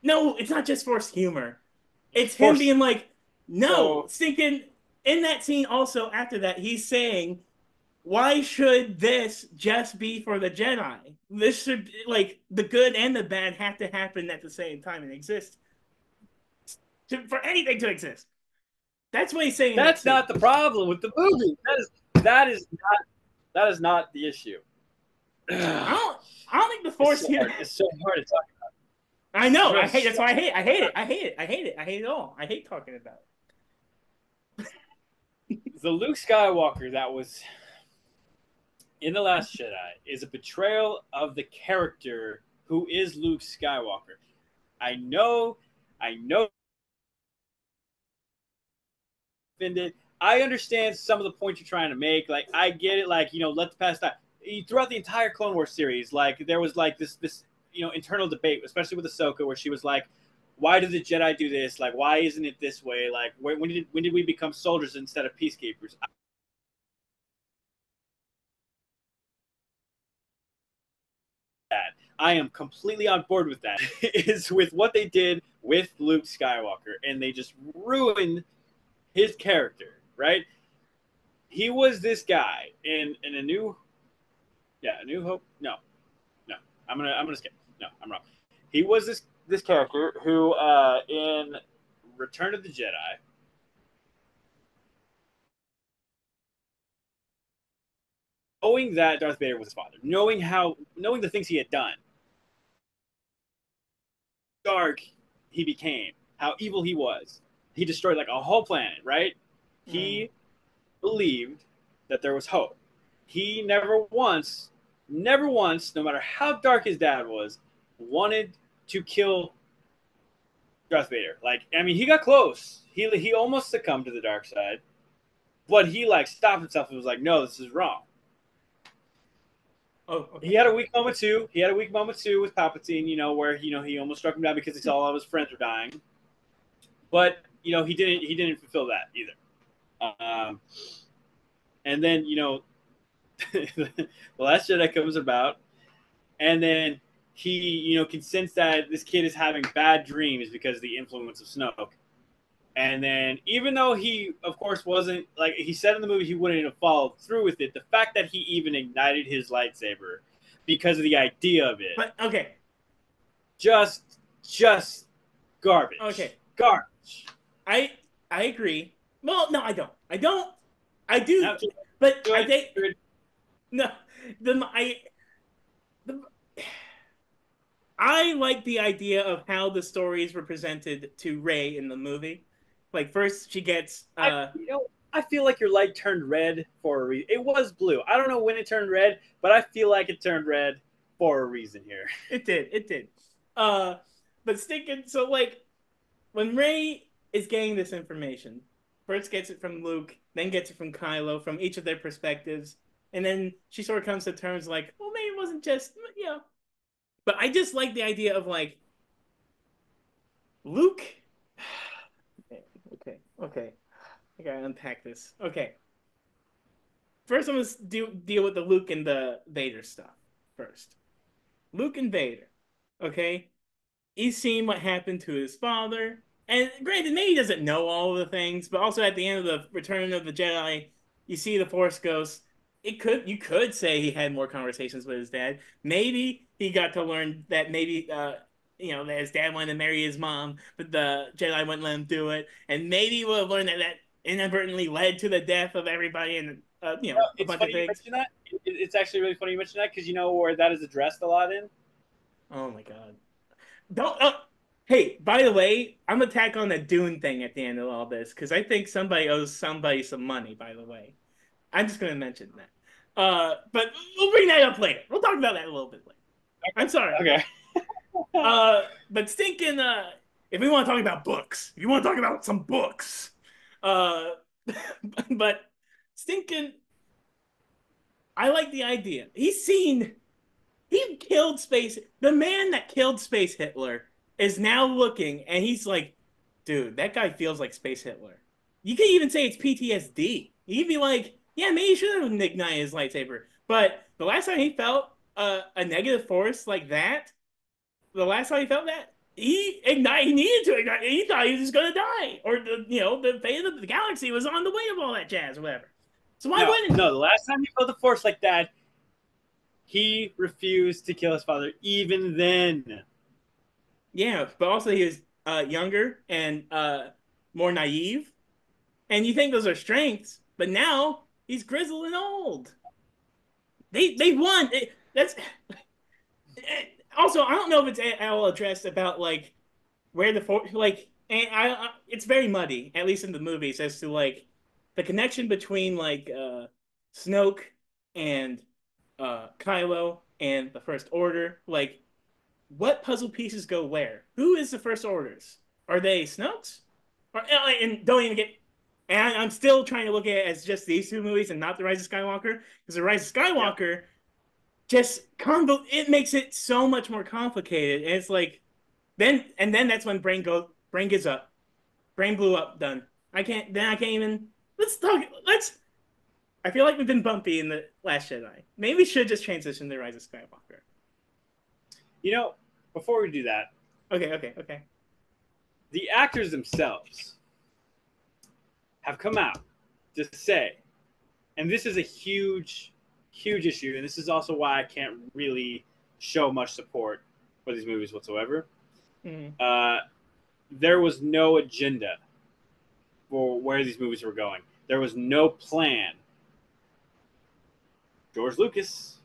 No, it's not just Force humor. It's him force. being like, no, So thinking in that scene also after that, he's saying, why should this just be for the Jedi? This should, like, the good and the bad have to happen at the same time and exist for anything to exist. That's what he's saying in that that's scene. not the problem with the movie. That is not the issue. I it's don't, I don't think the Force so here. hard. It's so hard to talk about. I know. I hate. Just That's why I hate. I hate it. I hate it. I hate it. I hate it all. I hate talking about the Luke Skywalker that was in The Last Jedi is a betrayal of the character who is Luke Skywalker. I know, offended. I understand some of the points you're trying to make. Like, I get it. Like, let the past die. Throughout the entire Clone Wars series, like there was like this internal debate, especially with Ahsoka, where she was like, "Why did the Jedi do this? Like, why isn't it this way? Like, when did we become soldiers instead of peacekeepers?" I am completely on board with that. Is with what they did with Luke Skywalker, and they just ruined his character. Right? He was this guy in a New Hope. No, no, I'm gonna skip. No, I'm wrong. He was this character who in Return of the Jedi, knowing that Darth Vader was his father, knowing the things he had done, dark he became, how evil he was. He destroyed like a whole planet, right? He believed that there was hope. He never once, no matter how dark his dad was, wanted to kill Darth Vader. Like, I mean, he got close. He almost succumbed to the dark side, but he like stopped himself and was like, "No, this is wrong." Oh, okay. He had a weak moment too. He had a weak moment too with Palpatine, where he almost struck him down because he saw all of his friends were dying. But he didn't fulfill that either. And then the Last Jedi comes about, and then he can sense that this kid is having bad dreams because of the influence of Snoke. And then, even though he, of course, wasn't like he said in the movie, he wouldn't have followed through with it. The fact that he even ignited his lightsaber because of the idea of it, But okay, just garbage. okay, Garbage. I I agree. Well, no, I don't. I don't. I do, Now, but I good, think good. no. The I like the idea of how the stories were presented to Rey in the movie. Like first she gets I feel like your light turned red for a reason. It was blue. I don't know when it turned red, but I feel like it turned red for a reason here. it did. Uh but sticking so like when Rey is getting this information, first gets it from Luke, then gets it from Kylo from each of their perspectives, and then she sort of comes to terms like, well, maybe it wasn't just But I just like the idea of like Luke. Okay. I gotta unpack this. Okay. First, I'm gonna deal with the Luke and the Vader stuff first. Luke and Vader. Okay. He's seen what happened to his father. And granted, maybe he doesn't know all of the things, but also at the end of the Return of the Jedi, you see the Force Ghost. You could say he had more conversations with his dad. Maybe he got to learn that maybe that his dad wanted to marry his mom, but the Jedi wouldn't let him do it. And maybe he would have learned that inadvertently led to the death of everybody and a It's bunch of funny you things. mention that. It's actually really funny you mention that because you know where that is addressed a lot in. Oh my god. Don't. Hey, by the way, I'm gonna tack on the Dune thing at the end of all this because I think somebody owes somebody some money. By the way, I'm just gonna mention that. But we'll bring that up later. We'll talk about that a little bit later. I'm sorry. Okay. But stinking. If we want to talk about books, if you want to talk about some books, uh, but stinking. I like the idea. He killed Space. The man that killed Space Hitler is now looking, and he's like, dude, that guy feels like Space Hitler. You can even say it's PTSD. You can be like, yeah, maybe he should have ignited his lightsaber. But the last time he felt a negative force like that, the last time he felt that, he needed to ignite. He thought he was just gonna die, or the fate of the galaxy was on the way of all that jazz, or whatever. So why No, wouldn't no. he? The last time he felt the force like that, he refused to kill his father. Even then, Yeah, but also he was younger and more naive. And you think those are strengths, but now he's grizzled and old. They won. That's also I don't know if it's at all addressed about like where the like and it's very muddy at least in the movies as to like the connection between like Snoke and Kylo and the First Order. Like what puzzle pieces go where? Who is the First Orders? Are they Snoke's? And don't even get. And I'm still trying to look at it as just these two movies and not the Rise of Skywalker, because the Rise of yeah. Skywalker just it makes it so much more complicated. And it's like then that's when brain gives up. Brain blew up, done. I can't even let's I feel like we've been bumpy in the Last Jedi. Maybe we should just transition to Rise of Skywalker. You know, before we do that, Okay. the actors themselves have come out to say, and this is a huge, huge issue, and this is also why I can't really show much support for these movies whatsoever. Mm. There was no agenda for where these movies were going. There was no plan. George Lucas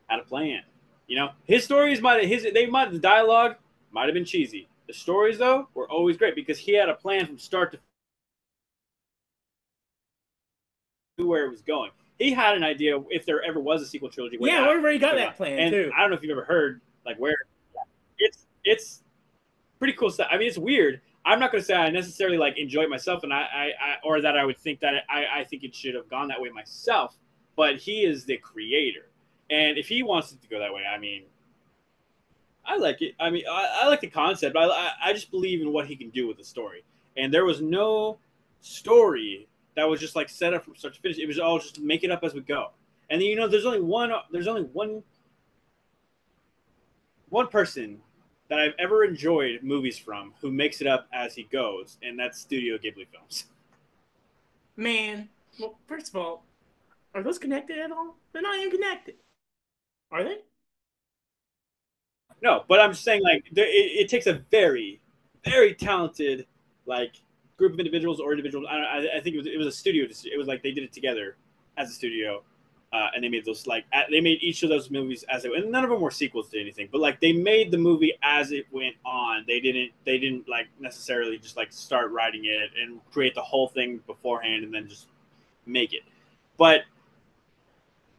had a plan. You know, his stories the dialogue might have been cheesy. The stories though were always great because he had a plan from start to where it was going. He had an idea if there ever was a sequel trilogy. Yeah, we already got that plan and too. I don't know if you've ever heard like where it's pretty cool stuff. I mean, it's weird. I'm not going to say I necessarily like enjoy it myself, and I or that I would think that I think it should have gone that way myself. But he is the creator, and if he wants it to go that way, I mean, I like it. I mean, I like the concept. I just believe in what he can do with the story. And there was no story that was just like set up from start to finish. It was all just make it up as we go. And then, you know, there's only one person that I've ever enjoyed movies from who makes it up as he goes, and that's Studio Ghibli films. Man, well, first of all, are those connected at all? They're not even connected. Are they? No, but I'm just saying, like, it takes a very, very talented, like, group of individuals or individuals. I think it was a studio. It was like they did it together as a studio, and they made those like they made each of those movies as it, and none of them were sequels to anything, but like they made the movie as it went on. They didn't like necessarily just like start writing it and create the whole thing beforehand and then just make it. But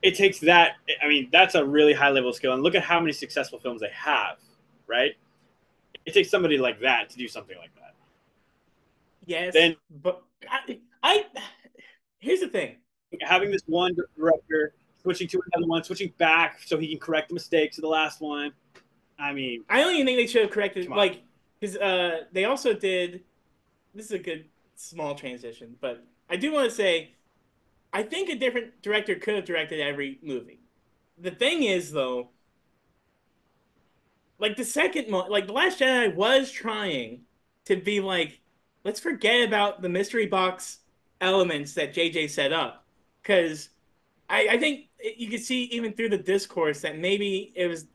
it takes that. I mean, that's a really high level of skill. And look at how many successful films they have, right? It takes somebody like that to do something like that. Yes, Then but I here's the thing. having this one director switching to another one, switching back so he can correct the mistakes of the last one. I mean, I don't even think they should have corrected come on. like because they also did. This is a good small transition, but I do want to say I think a different director could have directed every movie. The thing is though, like like the Last Jedi was trying to be like, let's forget about the mystery box elements that JJ set up, because I think you could see even through the discourse that maybe it was.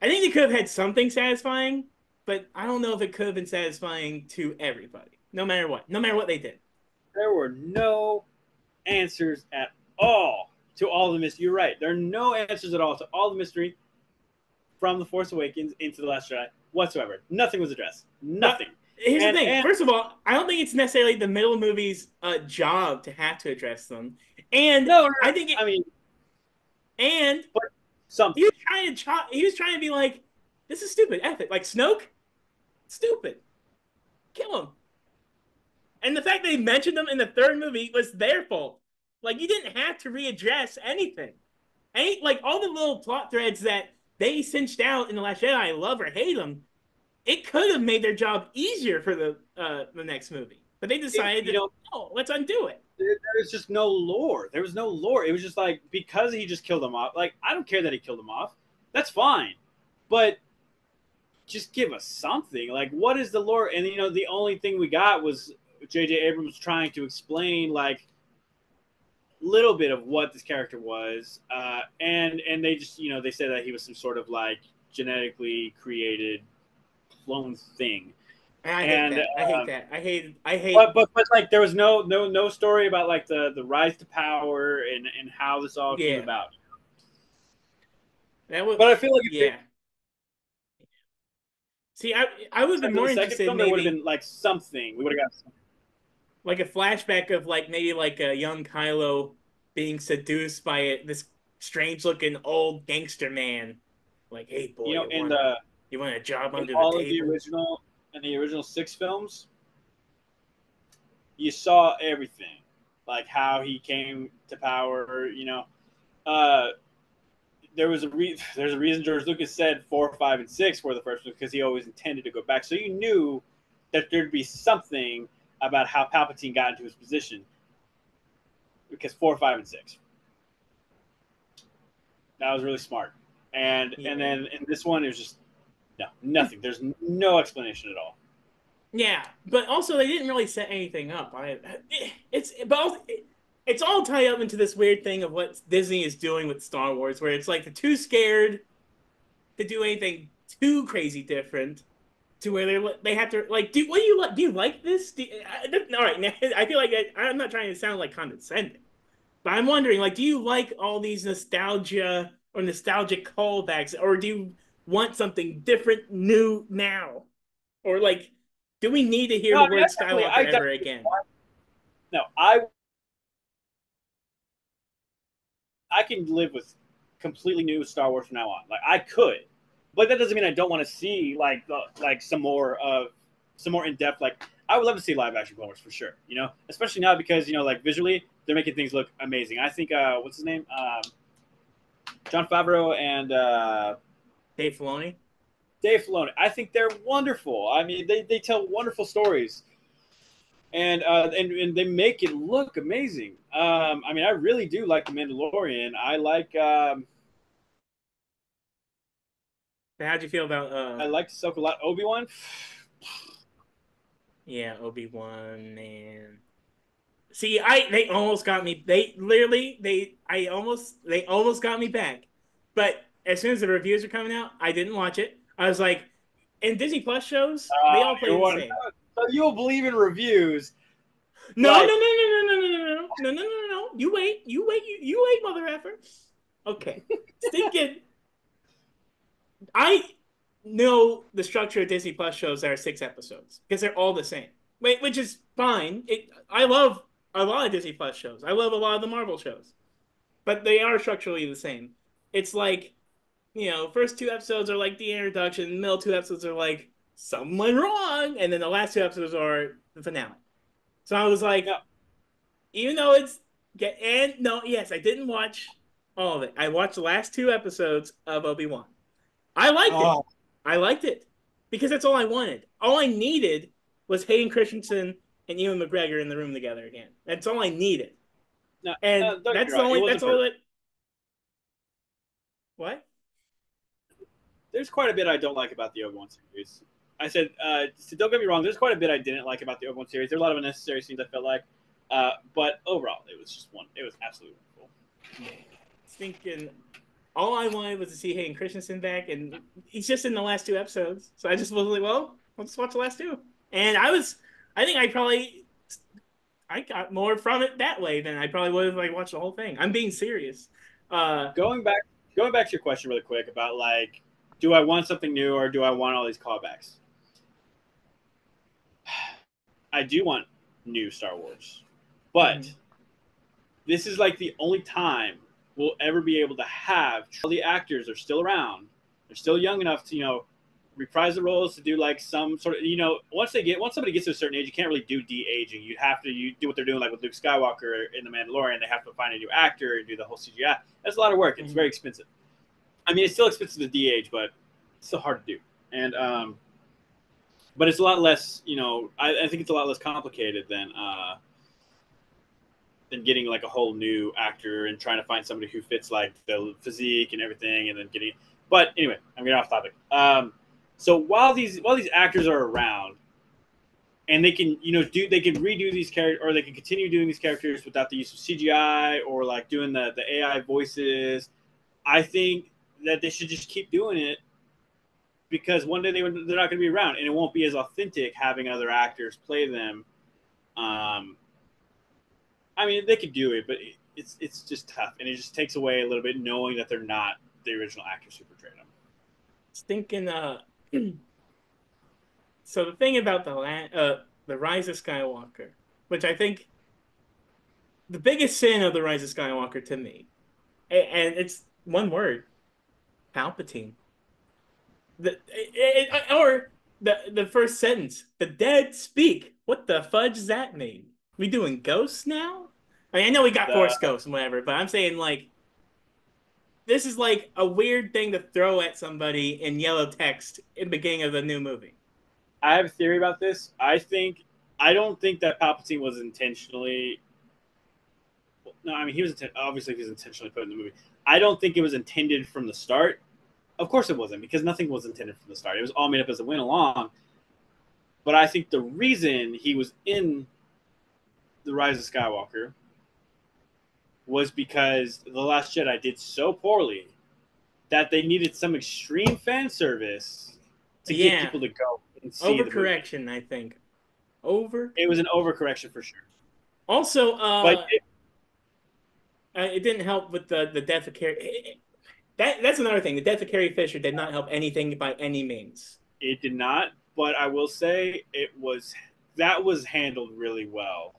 I think they could have had something satisfying, but I don't know if it could have been satisfying to everybody, no matter what they did. There were no answers at all to all the mystery. You're right. There are no answers at all to all the mystery from The Force Awakens into The Last Jedi whatsoever. Nothing was addressed. But Nothing. here's the thing. And First of all, I don't think it's necessarily the middle movie's job to have to address them. And no, I think I mean, and but something. he was trying to be like, this is stupid, F it. Like Snoke, stupid. Kill him. And the fact they mentioned them in the third movie was their fault. Like you didn't have to readdress anything. Like all the little plot threads that they cinched out in the Last Jedi, I love or hate them. It could have made their job easier for the next movie, but they decided You know, oh, let's undo it. there was just no lore. There was no lore. It was just like because he just killed him off. Like I don't care that he killed him off. That's fine, but just give us something. Like what is the lore? And you know, the only thing we got was J.J. Abrams trying to explain like little bit of what this character was, and they just they said that he was some sort of like genetically created clone thing. And I hate And that. I hate that. I hate. but like there was no story about like the rise to power and how this all came Yeah, about. that was. But I feel like Yeah. See, I would have been for more the second interested film there would have maybe been like something. We would have got something. like a flashback of like maybe like a young Kylo being seduced by this strange looking old gangster man. Like, hey boy, In the you want a job in under the all of the table? original 6 films, you saw everything, like how he came to power. Uh, there's a reason George Lucas said 4, 5, and 6 were the first ones because he always intended to go back. So you knew that there'd be something about how Palpatine got into his position because 4, 5, and 6. That was really smart. And then in this one, it was just nothing. There's no explanation at all. Yeah, but also they didn't really set anything up. It's all tied up into this weird thing of what Disney is doing with Star Wars, where it's like they're too scared to do anything too crazy different, to where they have to like do. What do you like? Do you like this? All right, now I feel like I'm not trying to sound like condescending, but I'm wondering, like, do you like all these nostalgia or nostalgic callbacks, or do you want something different, new now, or like, do we need to hear No, the I mean, word Skywalker ever again? No, I can live with completely new Star Wars from now on. Like I could, but that doesn't mean I don't want to see like some more in depth. Like I would love to see live action Clone Wars for sure. You know, especially now because like visually they're making things look amazing. I think what's his name, Jon Favreau and Dave Filoni. Dave Filoni. I think they're wonderful. I mean, they tell wonderful stories. And they make it look amazing. I mean, I really do like The Mandalorian. I like How'd you feel about I like Ahsoka a lot. Obi-Wan. yeah, Obi-Wan and see, they almost got me. They literally they almost got me back. But as soon as the reviews are coming out, I didn't watch it. I was like, in Disney Plus shows, they all play the same. So you'll believe in reviews? No, like, no. You wait, you wait, mother effer. Okay, stinking. I know the structure of Disney Plus shows that are 6 episodes because they're all the same. Wait, which is fine. I love a lot of Disney Plus shows. I love a lot of the Marvel shows, but they are structurally the same. It's like, first 2 episodes are like the introduction, the middle 2 episodes are like something went wrong, and then the last 2 episodes are the finale. So I was like, even though yes, I didn't watch all of it. I watched the last 2 episodes of Obi-Wan. I liked it. I liked it because that's all I wanted. All I needed was Hayden Christensen and Ewan McGregor in the room together again. That's all I needed. And that's the only. That's all that. What? There's quite a bit I don't like about the Obi-Wan series. I said, so don't get me wrong. There's quite a bit I didn't like about the Obi-Wan series. There are a lot of unnecessary scenes I felt like, but overall, it was just one. It was absolutely wonderful. Thinking, all I wanted was to see Hayden Christensen back, and he's just in the last 2 episodes. So I just was like, well, let's watch the last 2. And I think I got more from it that way than I probably would have like watched the whole thing. I'm being serious. Going back to your question really quick about like, do I want something new or do I want all these callbacks? I do want new Star Wars, but this is like the only time we'll ever be able to have all the actors are still around. They're still young enough to, reprise the roles, to do like some sort of, once somebody gets to a certain age, you can't really do de-aging. You do what they're doing like with Luke Skywalker in The Mandalorian. They have to find a new actor and do the whole CGI. That's a lot of work. It's very expensive. I mean, it's still expensive to de-age, but it's still hard to do. And but it's a lot less, I think it's a lot less complicated than getting like a whole new actor and trying to find somebody who fits like the physique and everything, and then getting. But anyway, I'm getting off topic. So while these actors are around, and they can they can redo these characters, or they can continue doing these characters without the use of CGI or like doing the AI voices, I think that they should just keep doing it, because one day they're not going to be around, and it won't be as authentic having other actors play them. I mean, they could do it, but it's just tough, and it just takes away a little bit knowing that they're not the original actors who portrayed them. Thinking, so the thing about the Rise of Skywalker, which I think the biggest sin of the Rise of Skywalker to me, and it's one word, Palpatine. Or the first sentence, the dead speak. What the fudge does that mean? We doing ghosts now? I mean, I know we got Force ghosts and whatever, but I'm saying like this is like a weird thing to throw at somebody in yellow text in the beginning of the new movie. I have a theory about this. I don't think that Palpatine was intentionally. No, I mean he was obviously he was intentionally put in the movie. I don't think it was intended from the start. Of course it wasn't, because nothing was intended from the start. It was all made up as it went along. But I think the reason he was in the Rise of Skywalker was because The Last Jedi did so poorly that they needed some extreme fan service to get Yeah, people to go and see the movie. overcorrection, I think. Over. It was an overcorrection for sure. Also, But it didn't help with the death of Carrie. That's another thing. The death of Carrie Fisher did not help anything by any means. it did not. But I will say that was handled really well.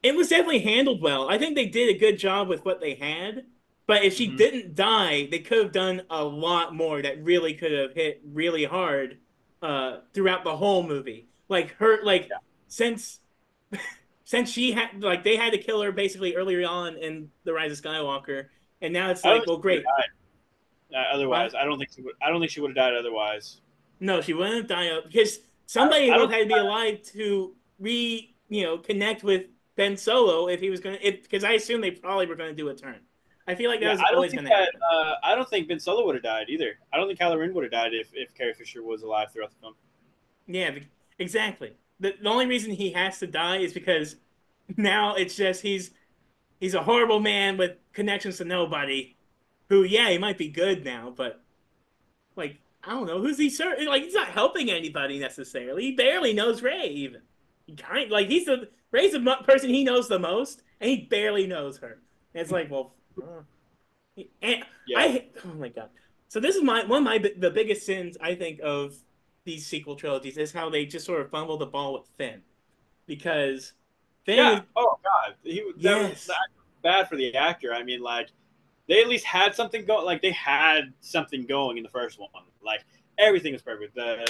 It was definitely handled well. I think they did a good job with what they had. But if she Mm-hmm. didn't die, they could have done a lot more that really could have hit really hard throughout the whole movie. Like her, like Yeah. since since she had like they had to kill her basically earlier on in the Rise of Skywalker, and now it's I don't like, think well, she would have great. died otherwise. What? I don't think she would. I don't think she would have died otherwise. No, she wouldn't have died because somebody I would don't. have had to be alive to connect with Ben Solo if he was gonna. Because I assume they probably were gonna do a turn. I feel like that Yeah, was I don't always think gonna that. happen. I don't think Ben Solo would have died either. I don't think Kylo Ren would have died if Carrie Fisher was alive throughout the film. Yeah, exactly. The only reason he has to die is because now it's just he's a horrible man with connections to nobody. Who, yeah, he might be good now, but like I don't know who's he serving. Like he's not helping anybody necessarily. He barely knows Ray even. He kind like he's the Ray's the person he knows the most, and he barely knows her. And it's like, well, and Yeah. oh my god. So this is my one of my the biggest sins I think of these sequel trilogies is how they just sort of fumble the ball with Finn because Finn Yeah. is Oh God, that was yes, bad for the actor. I mean, like they at least had something going. Like they had something going in the first one. Like everything was perfect. I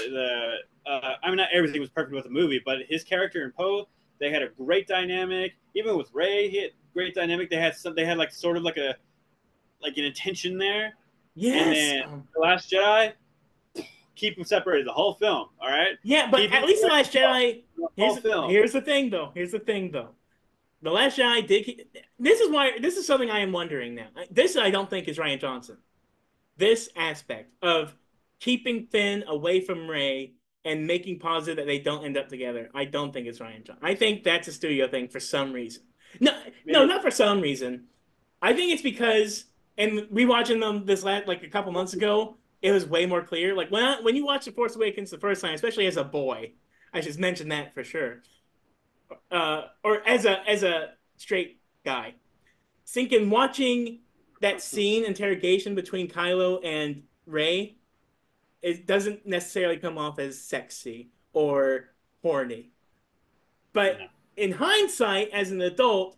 mean, not everything was perfect with the movie, but his character and Poe, they had a great dynamic. Even with Ray, he had great dynamic. They had like sort of like an intention there. And yes. then the Last Jedi, keep them separated the whole film. All right, Yeah, but keep at them least the separated Last Jedi. the whole film. Here's the thing though. Here's the thing though. The Last Jedi did. This is something I am wondering now. This I don't think is Ryan Johnson. This aspect of keeping Finn away from Rey and making positive that they don't end up together. I don't think it's Ryan Johnson. I think that's a studio thing for some reason. No, no, Maybe. not for some reason. I think it's because, and rewatching them this last like a couple months ago, it was way more clear. Like when you watch The Force Awakens the first time, especially as a boy, I should mention that for sure. Or as a straight guy, thinking watching that scene interrogation between Kylo and Rey, it doesn't necessarily come off as sexy or horny. But No. in hindsight, as an adult,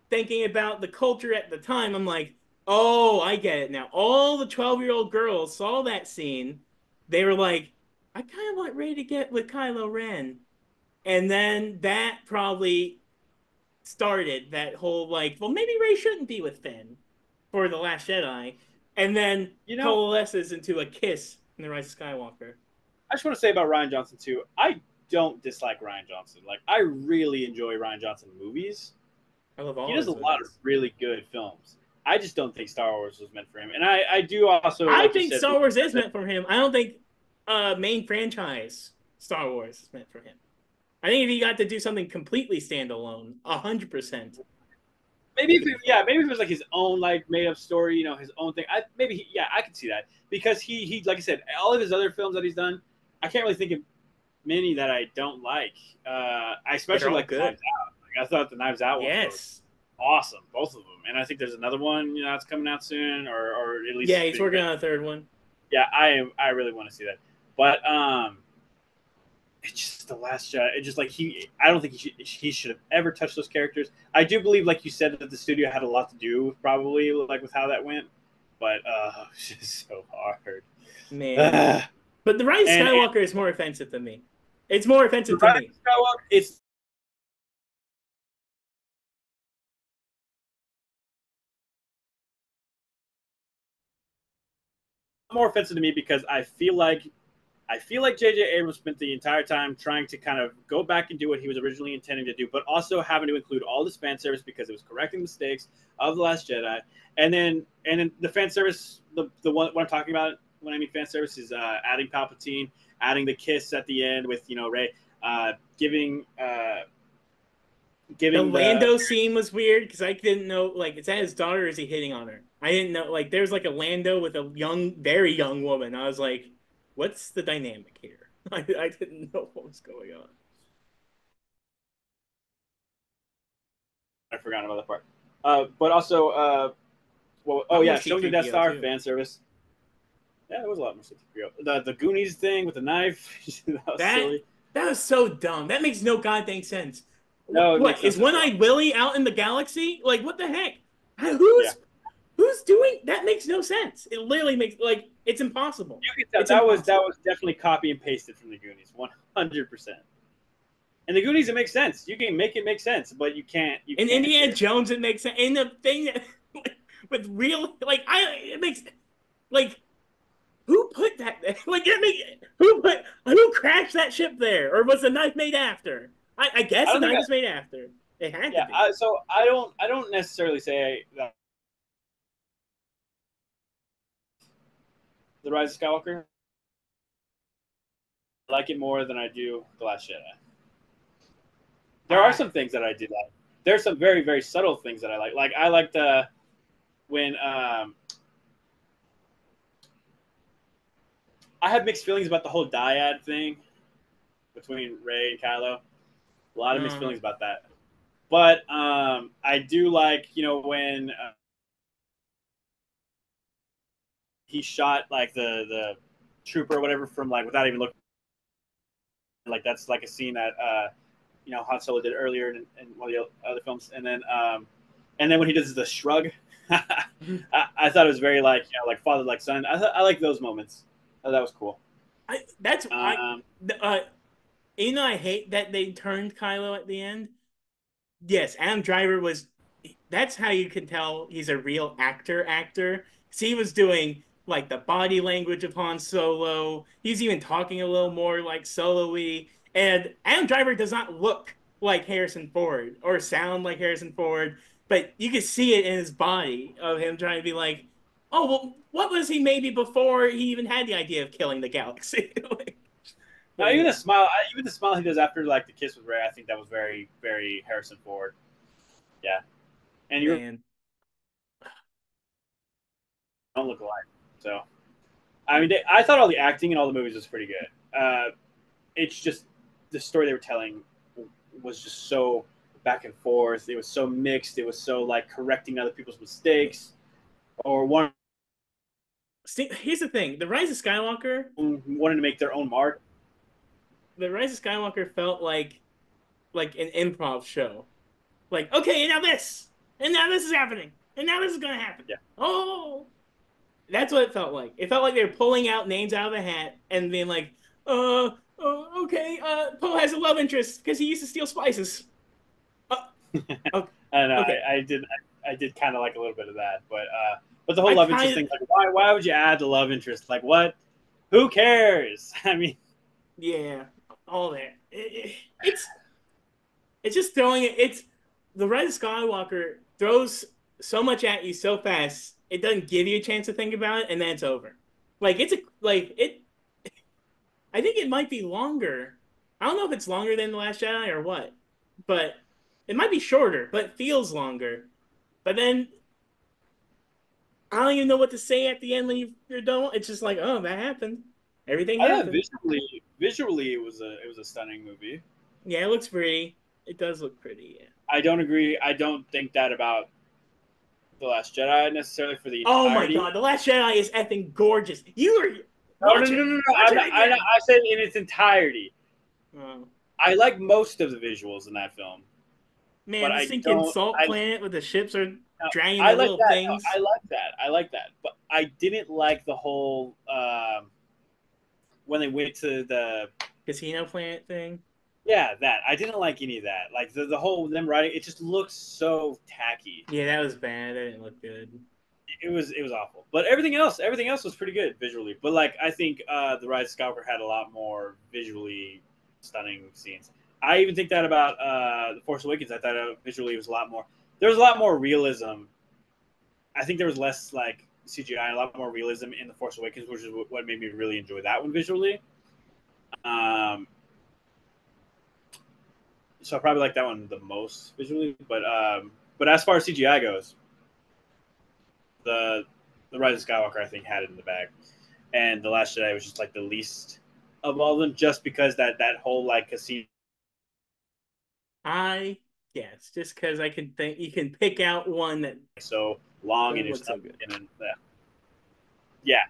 thinking about the culture at the time, I'm like, oh, I get it now. All the 12-year-old girls saw that scene. They were like, I kind of want Rey to get with Kylo Ren. And then that probably started that whole like, well, maybe Rey shouldn't be with Finn for The Last Jedi. And then You know, coalesces into a kiss in The Rise of Skywalker. I just want to say about Ryan Johnson too. I don't dislike Ryan Johnson. Like I really enjoy Ryan Johnson movies. I love He all does his a lot of movies. really good films. I just don't think Star Wars was meant for him. And I do also, I like you think said, Star Wars is meant for him. I don't think main franchise Star Wars is meant for him. I think if he got to do something completely standalone, 100%. maybe if it was like his own like made up story, his own thing. I could see that because he like I said, all of his other films that he's done, I can't really think of many that I don't like. I They're especially all like the Knives good. Out. Like I thought the Knives Out ones were Yes. awesome, both of them. And I think there's another one, that's coming out soon, or at least Yeah, it's he's being working written. on a third one. Yeah, I really want to see that. But it's just the Last Jedi. It's just like I don't think he should have ever touched those characters. I do believe, like you said, that the studio had a lot to do with probably like with how that went. But it's just so hard. Man. Uh, But The Rise of and Skywalker is more offensive to me. It's more the offensive to Rise me. of Skywalker, it's more offensive to me because I feel like J.J. Abrams spent the entire time trying to kind of go back and do what he was originally intending to do, but also having to include all this fan service because it was correcting mistakes of The Last Jedi. And then the fan service, the one what I'm talking about when I mean fan service is adding Palpatine, adding the kiss at the end with Rey, giving The giving the Lando scene was weird because I didn't know, like, is that his daughter or is he hitting on her? I didn't know, like, there's like a Lando with a young, very young woman. I was like, what's the dynamic here? I didn't know what was going on. I forgot about that part. But also, well, A oh lot more yeah, showing the Death C-3PO Star too. fan service. Yeah, there was a lot more C-3PO. The Goonies thing with the knife that was That silly. that was so dumb. That makes no goddamn sense. No, it makes What no is sense at all. One-Eyed Willie out in the galaxy? Like, what the heck? Yeah, Who's doing that? Makes no sense. It literally makes, like, it's impossible. you can tell It's impossible. that was definitely copy and pasted from the Goonies, 100%. And the Goonies, it makes sense. You can make it make sense, but you In can't Indiana here. Jones, it makes sense. In the thing that, with real, like, it makes, like, who put that there? Like, who crashed that ship there, or was the knife made after? I I guess the don't think knife I, was made after. It had to yeah. be. So I don't necessarily say that the Rise of Skywalker. I like it more than I do the Last Jedi. There are I some things that I do like. There's some very very subtle things that I like. Like I liked when I have mixed feelings about the whole dyad thing between Rey and Kylo. A lot of mixed uh, feelings about that. But I do like when he shot like the trooper or whatever from like without even looking. Like that's like a scene that Han Solo did earlier in one of the other films, and then when he does the shrug, I thought it was very like like father like son. I like those moments. I thought that was cool. that's Um, I hate that they turned Kylo at the end. Yes, Adam Driver was. That's how you can tell he's a real actor. Actor. See, he was doing like the body language of Han Solo. He's even talking a little more like Solo-y. And Adam Driver does not look like Harrison Ford or sound like Harrison Ford, but you can see it in his body of him trying to be like, oh well, what was he maybe before he even had the idea of killing the galaxy? Like, but Even yeah, even the smile he does after like the kiss with Ray, I think that was very, very Harrison Ford. Yeah, and you man. don't look alike. So I mean, I thought all the acting in all the movies was pretty good. It's just the story they were telling was just so back and forth. It was so mixed. It was so like correcting other people's mistakes or one See, here's the thing: wanting to make their own mark. The Rise of Skywalker felt like an improv show. Like, okay, and now this is happening, and now this is gonna happen. Yeah, Oh, that's what it felt like. It felt like they were pulling out names out of the hat and being like, okay, Poe has a love interest because he used to steal spices. Uh, and okay, I did kind of like a little bit of that, but the whole I love interest kind of thing, like why would you add the love interest? Like what? Who cares? I mean, yeah, all that. It's just throwing it. It's the Rise of Skywalker throws so much at you so fast, it doesn't give you a chance to think about it, and then it's over. Like it's a like it. I think it might be longer. I don't know if it's longer than the Last Jedi or what, but it might be shorter, but it feels longer. But then I don't even know what to say at the end when you're done. It's just like, oh, that happened. Everything I thought happened. visually it was a stunning movie. Yeah, it looks pretty. It does look pretty. Yeah. I don't agree. I don't think that about the Last Jedi necessarily for the Oh my entirety. god, the Last Jedi is effing gorgeous. You are No, no, no, no, no. watch it again. I said in its entirety. Oh, I like most of the visuals in that film, but man, the I sinking don't. salt planet with the ships are dragging I the like little that. No, things. I like that. I like that. But I didn't like the whole when they went to the Casino planet thing. yeah that. I didn't like any of that. Like the whole them writing, it just looks so tacky. Yeah, that was bad. That didn't look good. it was awful. But everything else was pretty good visually. But like I think the Rise of Skywalker had a lot more visually stunning scenes. I even think that about the Force Awakens. I thought visually it was a lot more. There was a lot more realism. I think there was less like CGI, a lot more realism in the Force Awakens, which is what made me really enjoy that one visually. Um, so I probably like that one the most visually. But as far as CGI goes, the the Rise of Skywalker I think had it in the bag, and the Last Jedi was just like the least of all of them, just because that whole like casino. I Yes, just because I can think you can pick out one that So long and doesn't it's look so good. and yeah,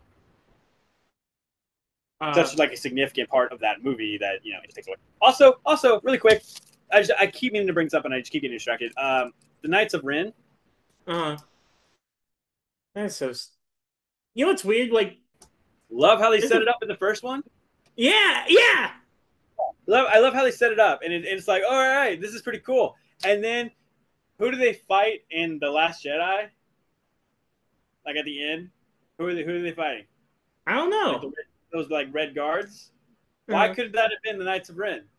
Uh, such like a significant part of that movie that it just takes away. Also, really quick, I keep meaning to bring this up and I just keep getting distracted. The Knights of Ren. uh, that's so. You know what's weird? Like, Love how they this set is, it up in the first one. yeah, yeah, I love how they set it up, and it's like, all right, this is pretty cool. And then who do they fight in the Last Jedi? Like at the end, who are they fighting? I don't Like know. those like red guards. Why Uh, could that have been the Knights of Ren?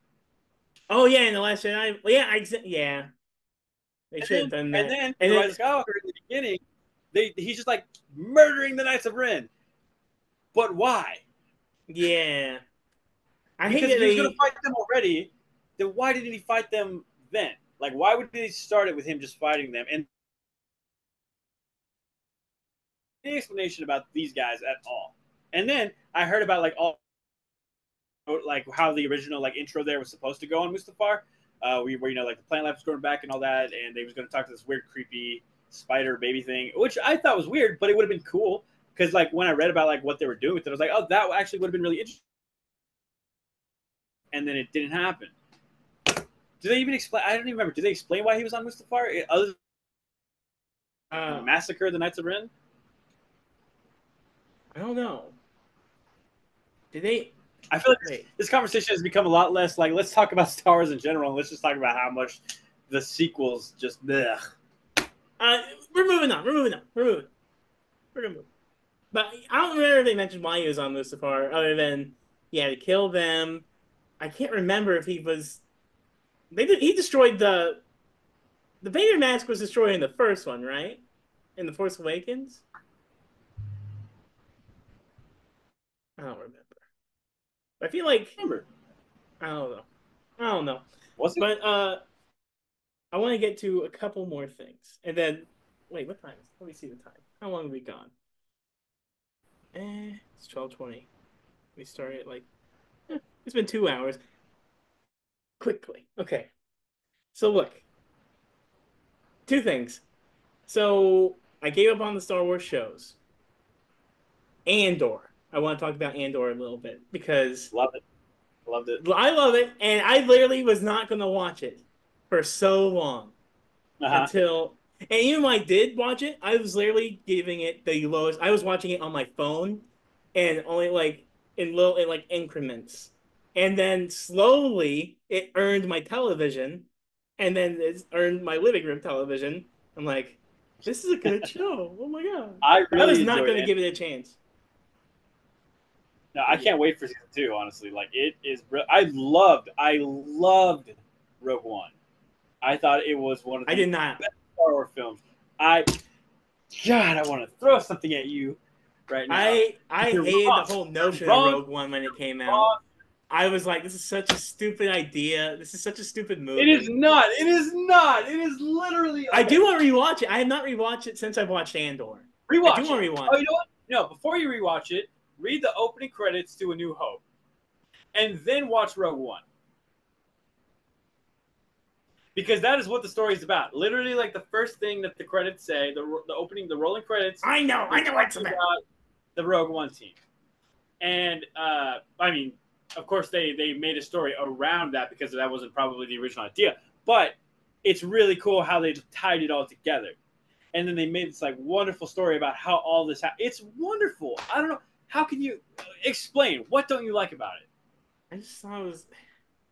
oh yeah, in the Last Jedi. Well, yeah, yeah, they And should have then done and that. then And the then Rise of Skywalker in the beginning, he's just like murdering the Knights of Ren. But why? yeah, I hate Because if that he was going to they. fight them already, then why didn't he fight them then? Like, why would they start it with him just fighting them? And any explanation about these guys at all. And then I heard about like how the original like intro there was supposed to go on Mustafar, where like the plant life was going back and all that, and they was going to talk to this weird, creepy spider baby thing, which I thought was weird, but it would have been cool because like when I read about like what they were doing with it, I was like, oh, that actually would have been really interesting. And then it didn't happen. Do they even explain? I don't even remember. Do they explain why he was on Mustafar other Uh, than massacre the Knights of Ren? I don't know. Did they? I feel like Wait. this conversation has become a lot less like let's talk about Star Wars in general and let's just talk about how much the sequels just bleh. Uh, we're moving on. We're moving on. We're gonna move. But I don't remember if they mentioned why he was on Mustafar, other than he had to kill them. I can't remember if he was. They did. He destroyed the Vader mask was destroyed in the first one, right? In the Force Awakens. I don't remember. I feel like Remember, I don't know. I don't know. was it? But I want to get to a couple more things, and then wait. What time is? Let me see the time. How long have we gone? It's 12:20. We started like it's been 2 hours. Quickly. Okay. So look, two things. So I gave up on the Star Wars shows. Andor. I want to talk about Andor a little bit because Love it. Loved it. I love it, and I literally was not going to watch it for so long Uh-huh. until, and even when I did watch it, I was literally giving it the lowest. I was watching it on my phone, and only like in like increments, and then slowly it earned my television, and then it's earned my living room television. I'm like, this is a good show. Oh my god! I I was really not enjoyed going to it. give it a chance. No, I But yeah, can't wait for season two, honestly. Like it is I loved Rogue One. I thought it was one of I the did not. best Star Wars films. I God, I want to throw something at you right now. I You're hated the wrong. whole You're notion of wrong. Rogue One when it came out. Wrong. I was like, this is such a stupid idea. This is such a stupid It is movie. not. It is not. It is literally I okay. do want to rewatch it. I have not rewatched it since I've watched Andor. I do Rewatch want it. to Oh, rewatch you it. know what? No, before you rewatch it, read the opening credits to A New Hope, and then watch Rogue One because that is what the story is about. Literally, like the first thing that the credits say, the opening, the rolling credits, I they're know what it's talking about. about the Rogue One team, and I mean, of course, they made a story around that because that wasn't probably the original idea, but it's really cool how they tied it all together. And then they made this like wonderful story about how all this happened. It's wonderful. I don't know how can you explain what don't you like about it? I just thought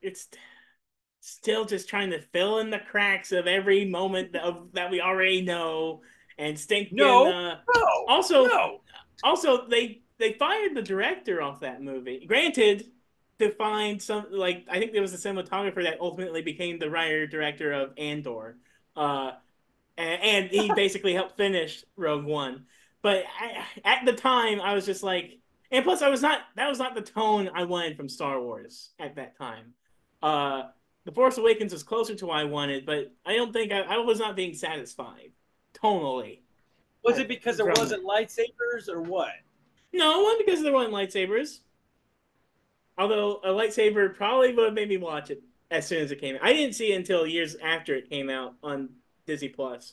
it's still just trying to fill in the cracks of every moment that we already know. and stinking. No, no, Also, no. they fired the director off that movie. Granted, to find some like I think there was a cinematographer that ultimately became the writer director of Andor, uh, and he basically helped finish Rogue One. But at the time, I was just like, and plus, I was not that was not the tone I wanted from Star Wars at that time. Uh, the Force Awakens was closer to what I wanted, but I don't think I was not being satisfied tonally Was it because there from that. wasn't lightsabers or what? No, one because there weren't lightsabers. Although a lightsaber probably would have made me watch it as soon as it came out. I didn't see it until years after it came out on Disney Plus,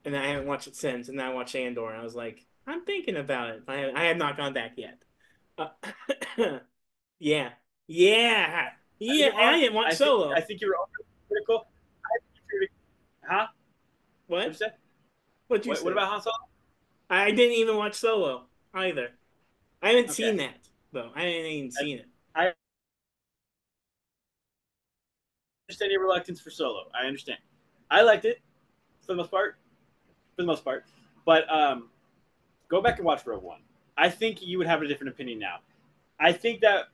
and I haven't watched it since. And then I watched Andor, and I was like, I'm thinking about it. I have not gone back yet. Uh, yeah, yeah, I think yeah. you're And wrong. I didn't watch I Solo. think you're overcritical. Huh? What What? you say? What you What say? about Han Solo? I didn't even watch Solo either. I haven't Okay, seen that though. I haven't even seen it. I understand your reluctance for Solo. I understand. I liked it for the most part. For the most part, but go back and watch Rogue One. I think you would have a different opinion now. I think that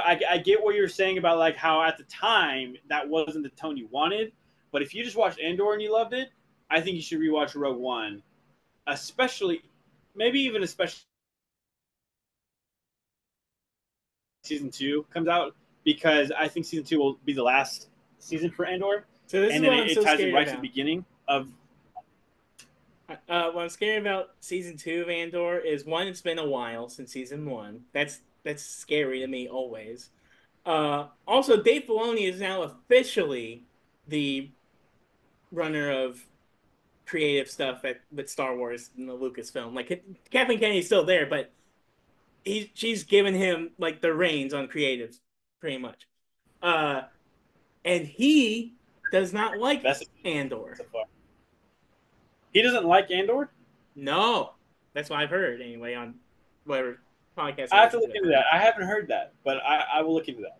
I get what you're saying about like how at the time that wasn't the tone you wanted, but if you just watched Andor and you loved it, I think you should rewatch Rogue One, especially, maybe even especially season two comes out because I think season two will be the last season for Andor, So this is and then what it, I'm it so ties in scared right to the about. beginning of. What I'm scared about season two of Andor is one, it's been a while since season one. That's scary to me always. Also, Dave Filoni is now officially the runner of creative stuff with Star Wars and the Lucasfilm. Like Kathleen Kennedy's still there, but she's given him like the reins on creatives, pretty much. Uh, and he does not like That's Andor. so far. He doesn't like Andor. No, that's what I've heard anyway on whatever podcast I I have to listen look to. into that. I haven't heard that, but I will look into that.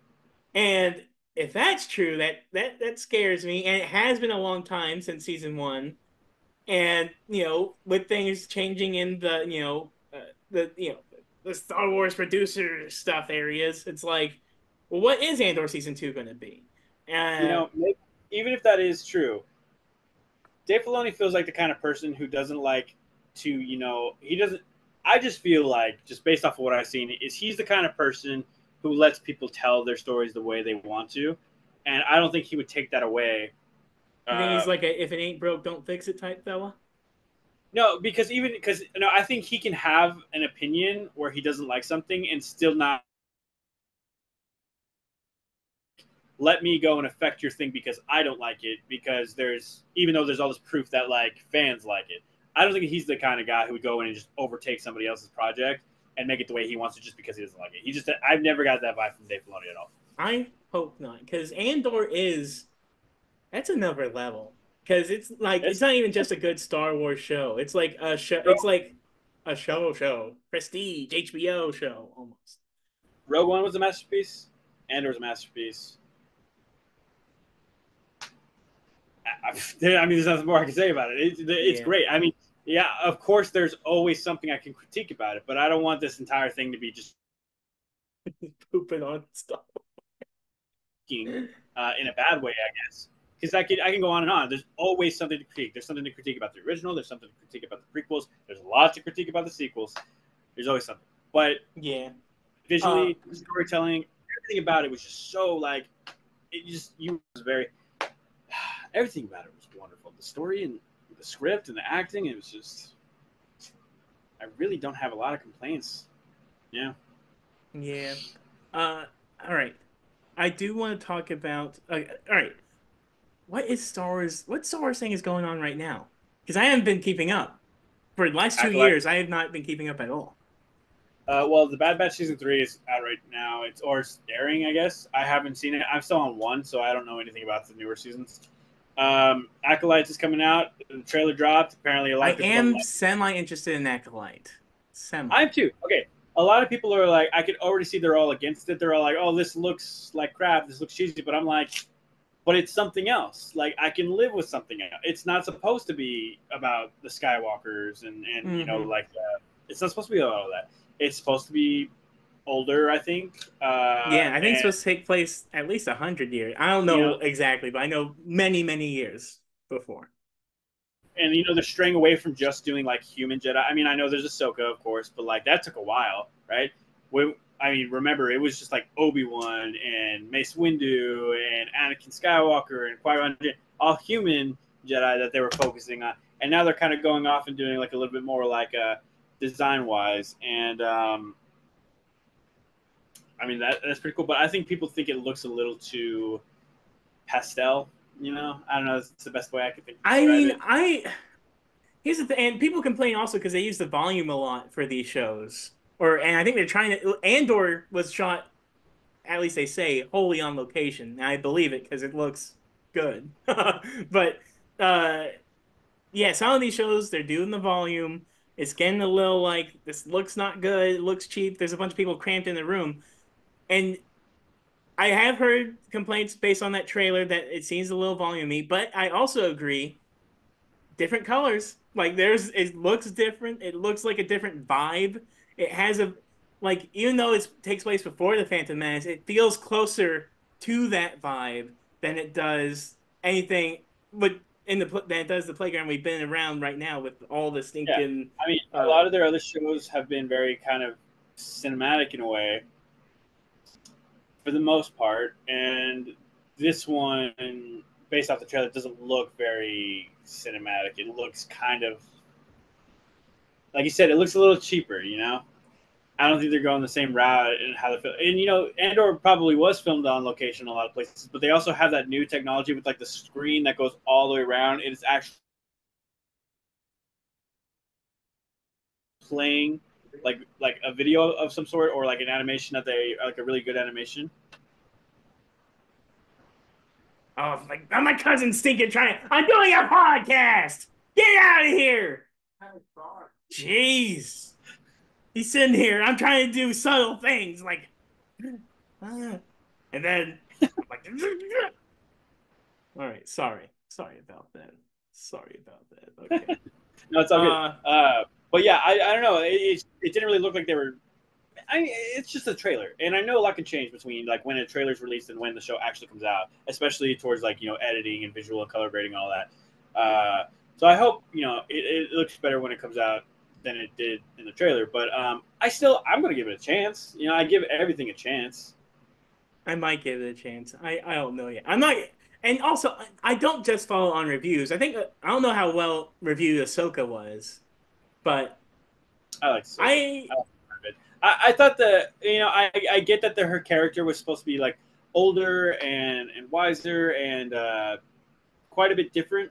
And if that's true, that scares me. And it has been a long time since season one. And with things changing in the Star Wars producer stuff areas, it's like, well, what is Andor season two going to be? Uh, Maybe, even if that is true, Dave Filoni feels like the kind of person who doesn't like to, he doesn't. I just feel like, just based off of what I've seen, is he's the kind of person who lets people tell their stories the way they want to, and I don't think he would take that away. you think Uh, he's like a if it ain't broke, don't fix it type fella? no, because I think he can have an opinion where he doesn't like something and still not let me go and affect your thing because I don't like it, because even though there's all this proof that like fans like it. I don't think he's the kind of guy who would go in and just overtake somebody else's project and make it the way he wants it just because he doesn't like it. I've never got that vibe from Dave Filoni at all. I hope not, because Andor is that's another level. Because it's like it's It's, not even just it's a good Star Wars show. It's like a show. It's like a show, prestige HBO show almost. Rogue One was a masterpiece. Andor was a masterpiece. I mean, there's nothing more I can say about it. It's Yeah, great. I mean, yeah, of course, there's always something I can critique about it, but I don't want this entire thing to be just pooping on stuff. in a bad way, I guess. Because I can go on and on. There's always something to critique. There's something to critique about the original. There's something to critique about the prequels. There's a lot to critique about the sequels. There's always something. But Yeah. Uh, visually, storytelling, everything about it was just so like you was very everything about it was wonderful. The story and the script and the acting, it was just I really don't have a lot of complaints. Yeah. yeah. Uh, all right. I do want to talk about. All right. What is Star Wars? What Star Wars thing is going on right now? Because I haven't been keeping up for the last two Acolyte. years. I have not been keeping up at all. Well, the Bad Batch season 3 is out right now. It's airing, I guess. I haven't seen it. I'm still on one, so I don't know anything about the newer seasons. Acolytes is coming out. The trailer dropped. Apparently, a lot I of people don't am like it. semi interested in Acolyte. Semi. I'm too. Okay. A lot of people are like, I could already see they're all against it. They're all like, oh, this looks like crap. This looks cheesy. But I'm like, but it's something else. Like I can live with something else. It's not supposed to be about the Skywalkers and Mm-hmm. like it's not supposed to be about all that. It's supposed to be older, I think. Yeah, I think it's And supposed to take place at least 100 years. I don't you know, know exactly, but I know many, many years before. and they're straying away from just doing like human Jedi. I mean, I know there's Ahsoka, of course, but like that took a while, right? I mean, remember it was just like Obi-Wan and Mace Windu and Anakin Skywalker and Qui-Gon, all human Jedi that they were focusing on, and now they're kind of going off and doing like a little bit more like design-wise, and I mean that's pretty cool. But I think people think it looks a little too pastel. I don't know. It's the best way I could think to I describe mean, it. here's the thing, and people complain also because they use the volume a lot for these shows. And I think they're trying to. Andor was shot, at least they say, wholly on location. And I believe it because it looks good. But uh, yeah, some of these shows they're doing the volume. It's getting a little like this looks not good. It looks cheap. There's a bunch of people cramped in the room, and I have heard complaints based on that trailer that it seems a little volumey. But I also agree different colors. Like it looks different. It looks like a different vibe. It has a like even though it takes place before the Phantom Menace, it feels closer to that vibe than it does anything. But than it does the playground we've been around right now with all the Yeah, stinking. I mean, a Uh, lot of their other shows have been very kind of cinematic in a way, for the most part, and this one, based off the trailer, doesn't look very cinematic. It looks kind of like you said. It looks a little cheaper. I don't think they're going the same route in how they film. And Andor probably was filmed on location in a lot of places, but they also have that new technology with like the screen that goes all the way around. It is actually playing like a video of some sort or like an animation that they like a really good animation. oh, like my cousin's stinking trying. I'm doing a podcast. Get out of here. Jeez. He's sitting here. I'm trying to do subtle things like, and then I'm like, all right, sorry about that. Sorry about that. Okay. No, it's all good. Uh, But yeah, I don't know. It didn't really look like they were. I mean, it's just a trailer, and I know a lot can change between like when a trailer's released and when the show actually comes out, especially towards like editing and visual and color grading and all that. So I hope it looks better when it comes out than it did in the trailer. But I'm gonna give it a chance. I give everything a chance. I might give it a chance. I don't know yet. I'm not, and also I don't just follow on reviews. I think I don't know how well reviewed Ahsoka was, but I like Ahsoka. I I thought that I get that her character was supposed to be like older and wiser and quite a bit different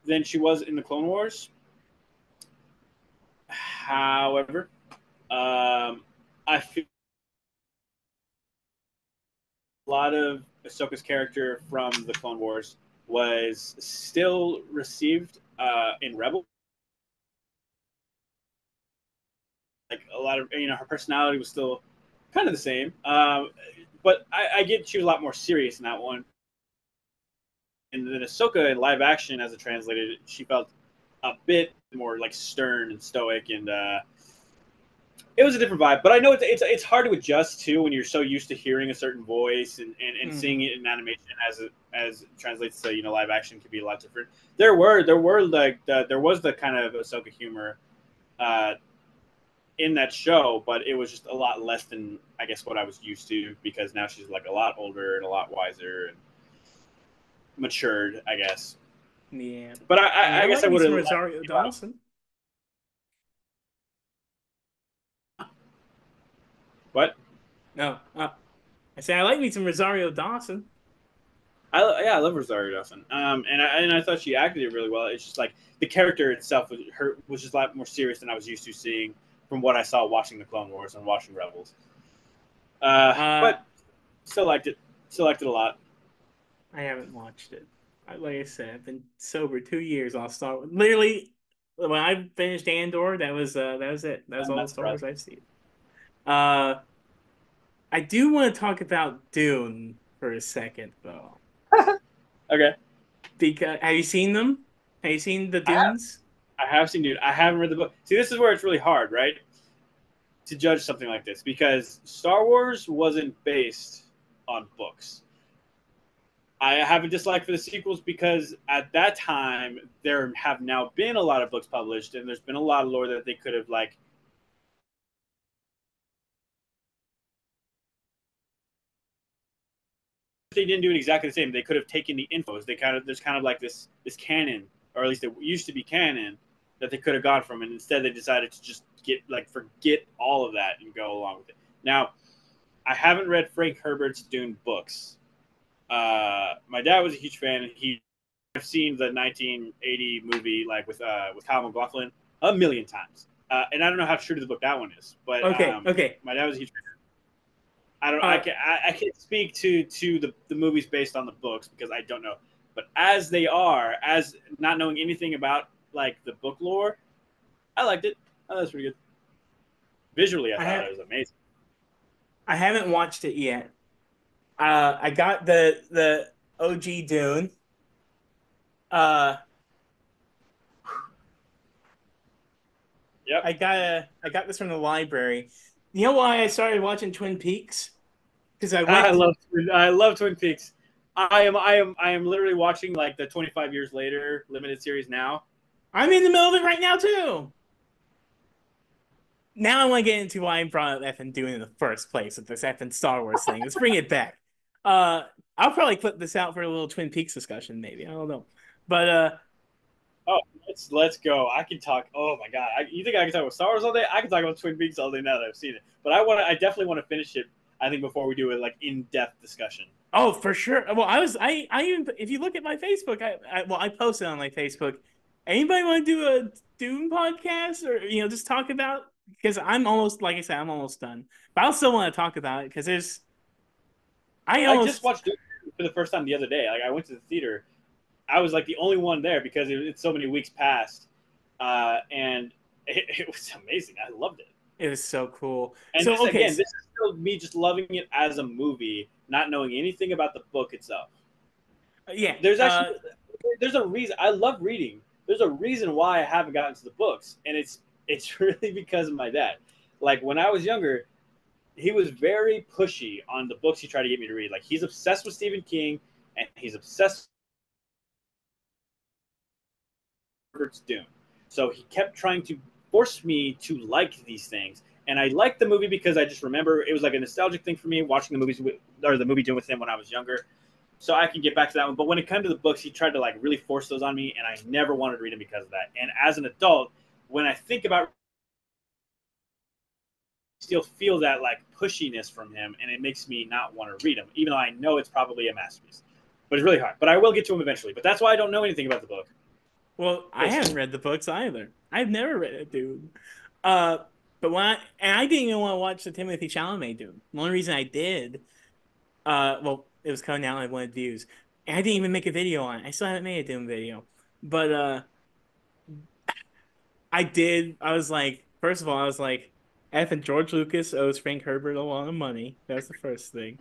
than she was in the Clone Wars. However, I feel a lot of Ahsoka's character from the Clone Wars was still received in Rebels. Like a lot of her personality was still kind of the same, but I get she was a lot more serious in that one. And then Ahsoka in live action, as it translated, she felt a bit more like stern and stoic, and it was a different vibe. But I know it's hard to adjust to when you're so used to hearing a certain voice and seeing mhm. it in animation as it translates to live action can be a lot different. There were like there was the kind of Ahsoka humor uh, in that show, but it was just a lot less than I guess what I was used to because now she's like a lot older and a lot wiser and matured, I guess. Yeah. But I mean, I I guess like I me would some have Rosario liked Dawson. what No, I say I like me some Rosario Dawson. I love Rosario Dawson. And I thought she acted it really well. It's just like the character itself was just a lot more serious than I was used to seeing from what I saw watching the Clone Wars and watching Rebels. Uh, But still liked it. Still liked it a lot. I haven't watched it. Like I said, I've been sober 2 years. I'll start with literally when I finished Andor. That was it. That was I'm all the not Star Wars surprised. I've seen. Uh, I do want to talk about Dune. for a second though. Okay. Because have you seen them? Have you seen the I have, Dunes? I have seen Dune. I haven't read the book. See, this is where it's really hard, right? To judge something like this because Star Wars wasn't based on books. I have a dislike for the sequels because at that time there have now been a lot of books published and there's been a lot of lore that they could have like they didn't do it exactly the same. They could have taken the infos. There's kind of like this canon, or at least it used to be canon that they could have gone from, and instead they decided to just forget all of that and go along with it. Now, I haven't read Frank Herbert's Dune books. My dad was a huge fan, and I've seen the 1980 movie like with Kyle MacLachlan a million times, and I don't know how true to the book that one is, but Okay, okay. my dad was a huge fan. I don't. Uh, I can't speak to the movies based on the books because I don't know. But as they are, as not knowing anything about like the book lore, I liked it. Oh, that was pretty good. Visually, I I thought have it was amazing. I haven't watched it yet. I got the OG Dune. Uh, Yep. I got this from the library. You know why I started watching Twin Peaks? Because I I went. love I love Twin Peaks. I am literally watching like the 25 years later limited series now. I'm in the middle of it right now too. Now I want to get into why I brought up effing Dune in the first place with this effing Star Wars thing. Let's bring it back. Uh, I'll probably clip this out for a little Twin Peaks discussion, maybe. I don't know. But Oh, let's go. I can talk. Oh my god, you think I can talk about Star Wars all day? I can talk about Twin Peaks all day now that I've seen it. But I definitely want to finish it. I think before we do a like in depth discussion. oh, for sure. Well, I even if you look at my Facebook, I posted on my Facebook. Anybody want to do a Dune podcast or just talk about because I'm almost like I said I'm almost done, but I still want to talk about it because I I just almost watched Dune for the first time the other day. Like I went to the theater. I was like the only one there because it's so many weeks past, and it was amazing. I loved it. it was so cool. And So this okay, again, this is still me just loving it as a movie, not knowing anything about the book itself. yeah, There's actually there's a reason I love reading. There's a reason why I haven't gotten to the books, and it's really because of my dad. Like when I was younger, he was very pushy on the books he tried to get me to read. Like he's obsessed with Stephen King, and he's obsessed with Herbert's Dune. So he kept trying to force me to like these things. And I liked the movie because I just remember it was like a nostalgic thing for me watching the movies or the movie Dune with him when I was younger. So I can get back to that one. But when it came to the books, he tried to like really force those on me, and I never wanted to read them because of that. And as an adult, when I think about still feel that like pushiness from him, and it makes me not want to read him, even though I know it's probably a masterpiece. But it's really hard. But I will get to him eventually. But that's why I don't know anything about the book. well, I haven't read the books either. I've never read it, dude. Uh, but I didn't even want to watch the Timothy Chalamet Dune. The only reason I did, well, it was coming out and I wanted views, and I didn't even make a video on it. I still haven't made a Dune video, but I did. I was like, first of all, I was like, F and George Lucas owes Frank Herbert a lot of money. That's the first thing.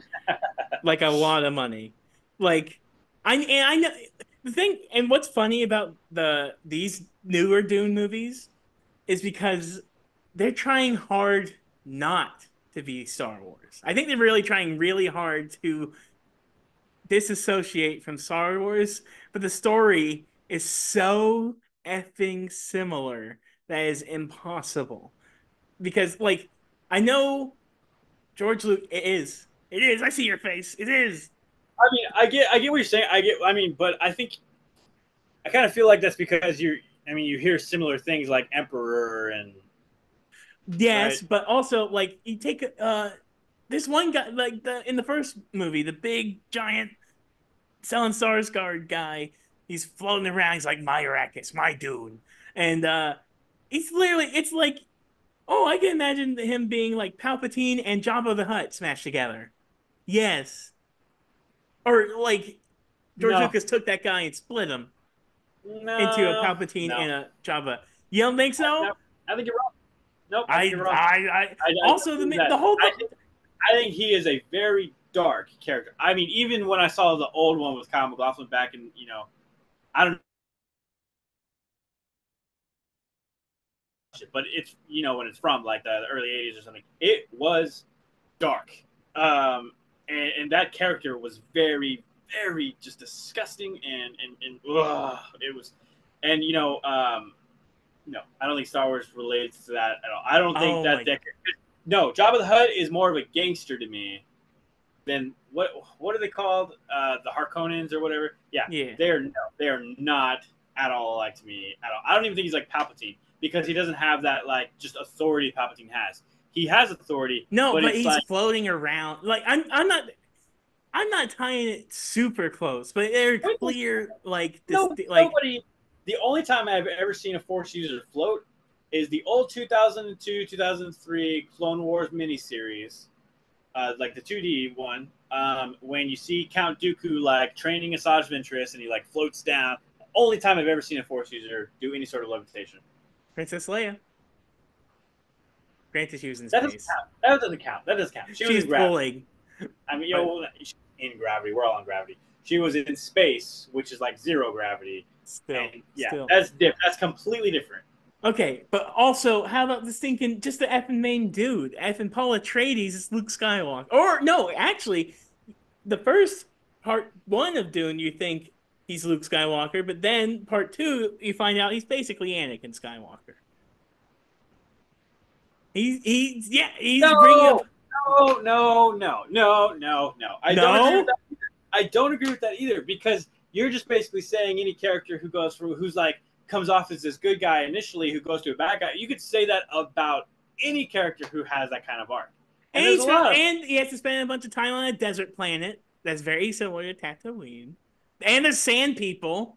Like a lot of money. Like I know the thing and what's funny about these newer Dune movies is because they're trying hard not to be Star Wars. I think they're really trying really hard to disassociate from Star Wars, but the story is so effing similar that is impossible. Because like I know George Lucas it is. It is. I see your face. It is. I mean, I get what you're saying. I mean, but I think I kind of feel like that's because I mean, you hear similar things like Emperor and Yes, right. but also like you take this one guy like the in the first movie, the big giant selling Skarsgård guy, he's floating around, he's like my Arrakis, my dude. And he's literally it's like oh, I can imagine him being like Palpatine and Jabba the Hutt smashed together. Yes. Or like George No, Lucas took that guy and split him into a no, Palpatine no. and a Jabba. You don't think No, so? I think you're wrong. Nope, I think you're wrong. I I also don't believe the that. whole I think he is a very dark character. I mean, even when I saw the old one with Kyle MacLachlan back in, I don't know, but it's, when it's from like the early 80s or something, it was dark. And that character was very, very just disgusting and it was, and no, I don't think Star Wars relates to that at all. I don't think Oh my. no, Jabba the Hutt is more of a gangster to me than what are they called? The Harkonnens or whatever. Yeah, Yeah. they are not at all like to me at all. I don't even think he's like Palpatine because he doesn't have that like just authority Palpatine has. He has authority, No, but but it's he's like floating around. Like I'm not tying it super close, but they're clear like this like nobody. The only time I've ever seen a Force user float is the old 2002 2003 Clone Wars miniseries, like the 2D one. When you see Count Dooku like training Asajj Ventress and he like floats down. Only time I've ever seen a Force user do any sort of levitation. Princess Leia. Granted, she was in That doesn't space. count. That doesn't count. That doesn't count. She was She's in gravity. pulling, I mean, but in gravity. We're all in gravity. She was in space, which is like zero gravity. And yeah, still. that's different. That's completely different. Okay, but also, how about this thinking just the effing main dude? Effing Paul Atreides is Luke Skywalker. Or no, actually, the first part one of Dune, you think he's Luke Skywalker, but then part two, you find out he's basically Anakin Skywalker. He's bringing up No, no. I don't agree with no, that. I don't agree with that either because you're just basically saying any character who goes from who's like comes off as this good guy initially who goes to a bad guy. You could say that about any character who has that kind of arc. And there's a lot of and he has to spend a bunch of time on a desert planet that's very similar to Tatooine, and there's sand people.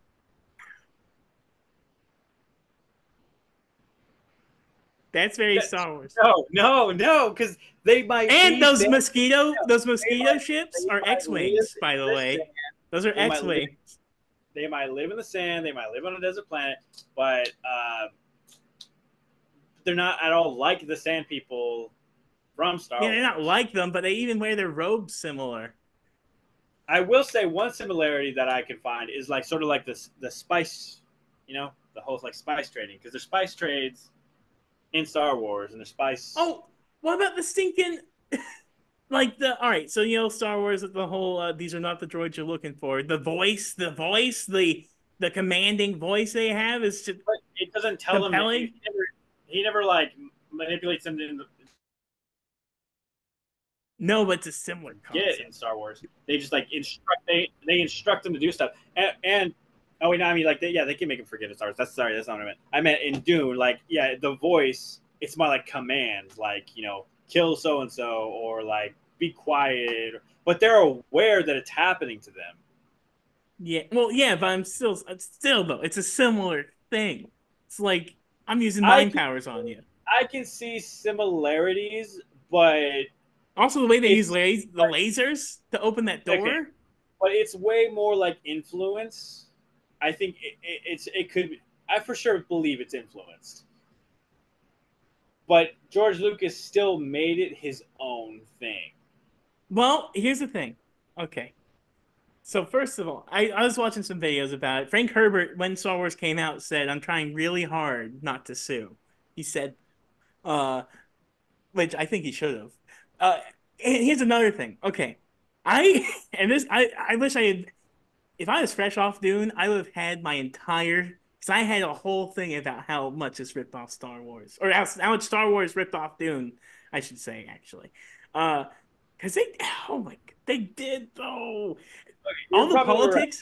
That's very that, Star Wars. no, because they might And be sand. those They mosquito might ships they are might live X-wings, by in the the way. sand. Those are They might live. X-wings. They might live in the sand. They might live on a desert planet, but they're not at all like the sand people from Yeah, Star they're not Wars. like them, but they even wear their robes similar. I will say one similarity that I can find is like sort of like this the spice, the whole like spice trading because there's spice trades in Star Wars and there's spice. Oh, what about the stinking like the all right? So Star Wars, the whole these are not the droids you're looking for. The commanding voice they have is just But it doesn't tell them that compelling. he never like manipulates them to No, but it's a similar get concept. in Star Wars. They just like they instruct them to do stuff and oh wait, no, I mean like they can make them forget in Star Wars. That's not what I meant. I meant in Dune, like yeah, the voice it's more like commands, like kill so and so or like be quiet, but they're aware that it's happening to them. Yeah, well, yeah, but still though, it's a similar thing. It's like I'm using I mind can powers on you. I can see similarities, but Also, the way they use it's the lasers to open that okay, door. but it's way more like influence. I think it could. I for sure believe it's influenced, but George Lucas still made it his own thing. Well, here's the thing. Okay, so first of all, I was watching some videos about it. Frank Herbert, when Star Wars came out, said, "I'm trying really hard not to sue." He said, uh, which I think he should have. And here's another thing. Okay, I wish I had. If I was fresh off Dune, I would have had my entire because I had a whole thing about how much it's ripped off Star Wars or how much Star Wars ripped off Dune, I should say actually. Uh, because oh my, they did though. Okay, you're All the probably right. politics,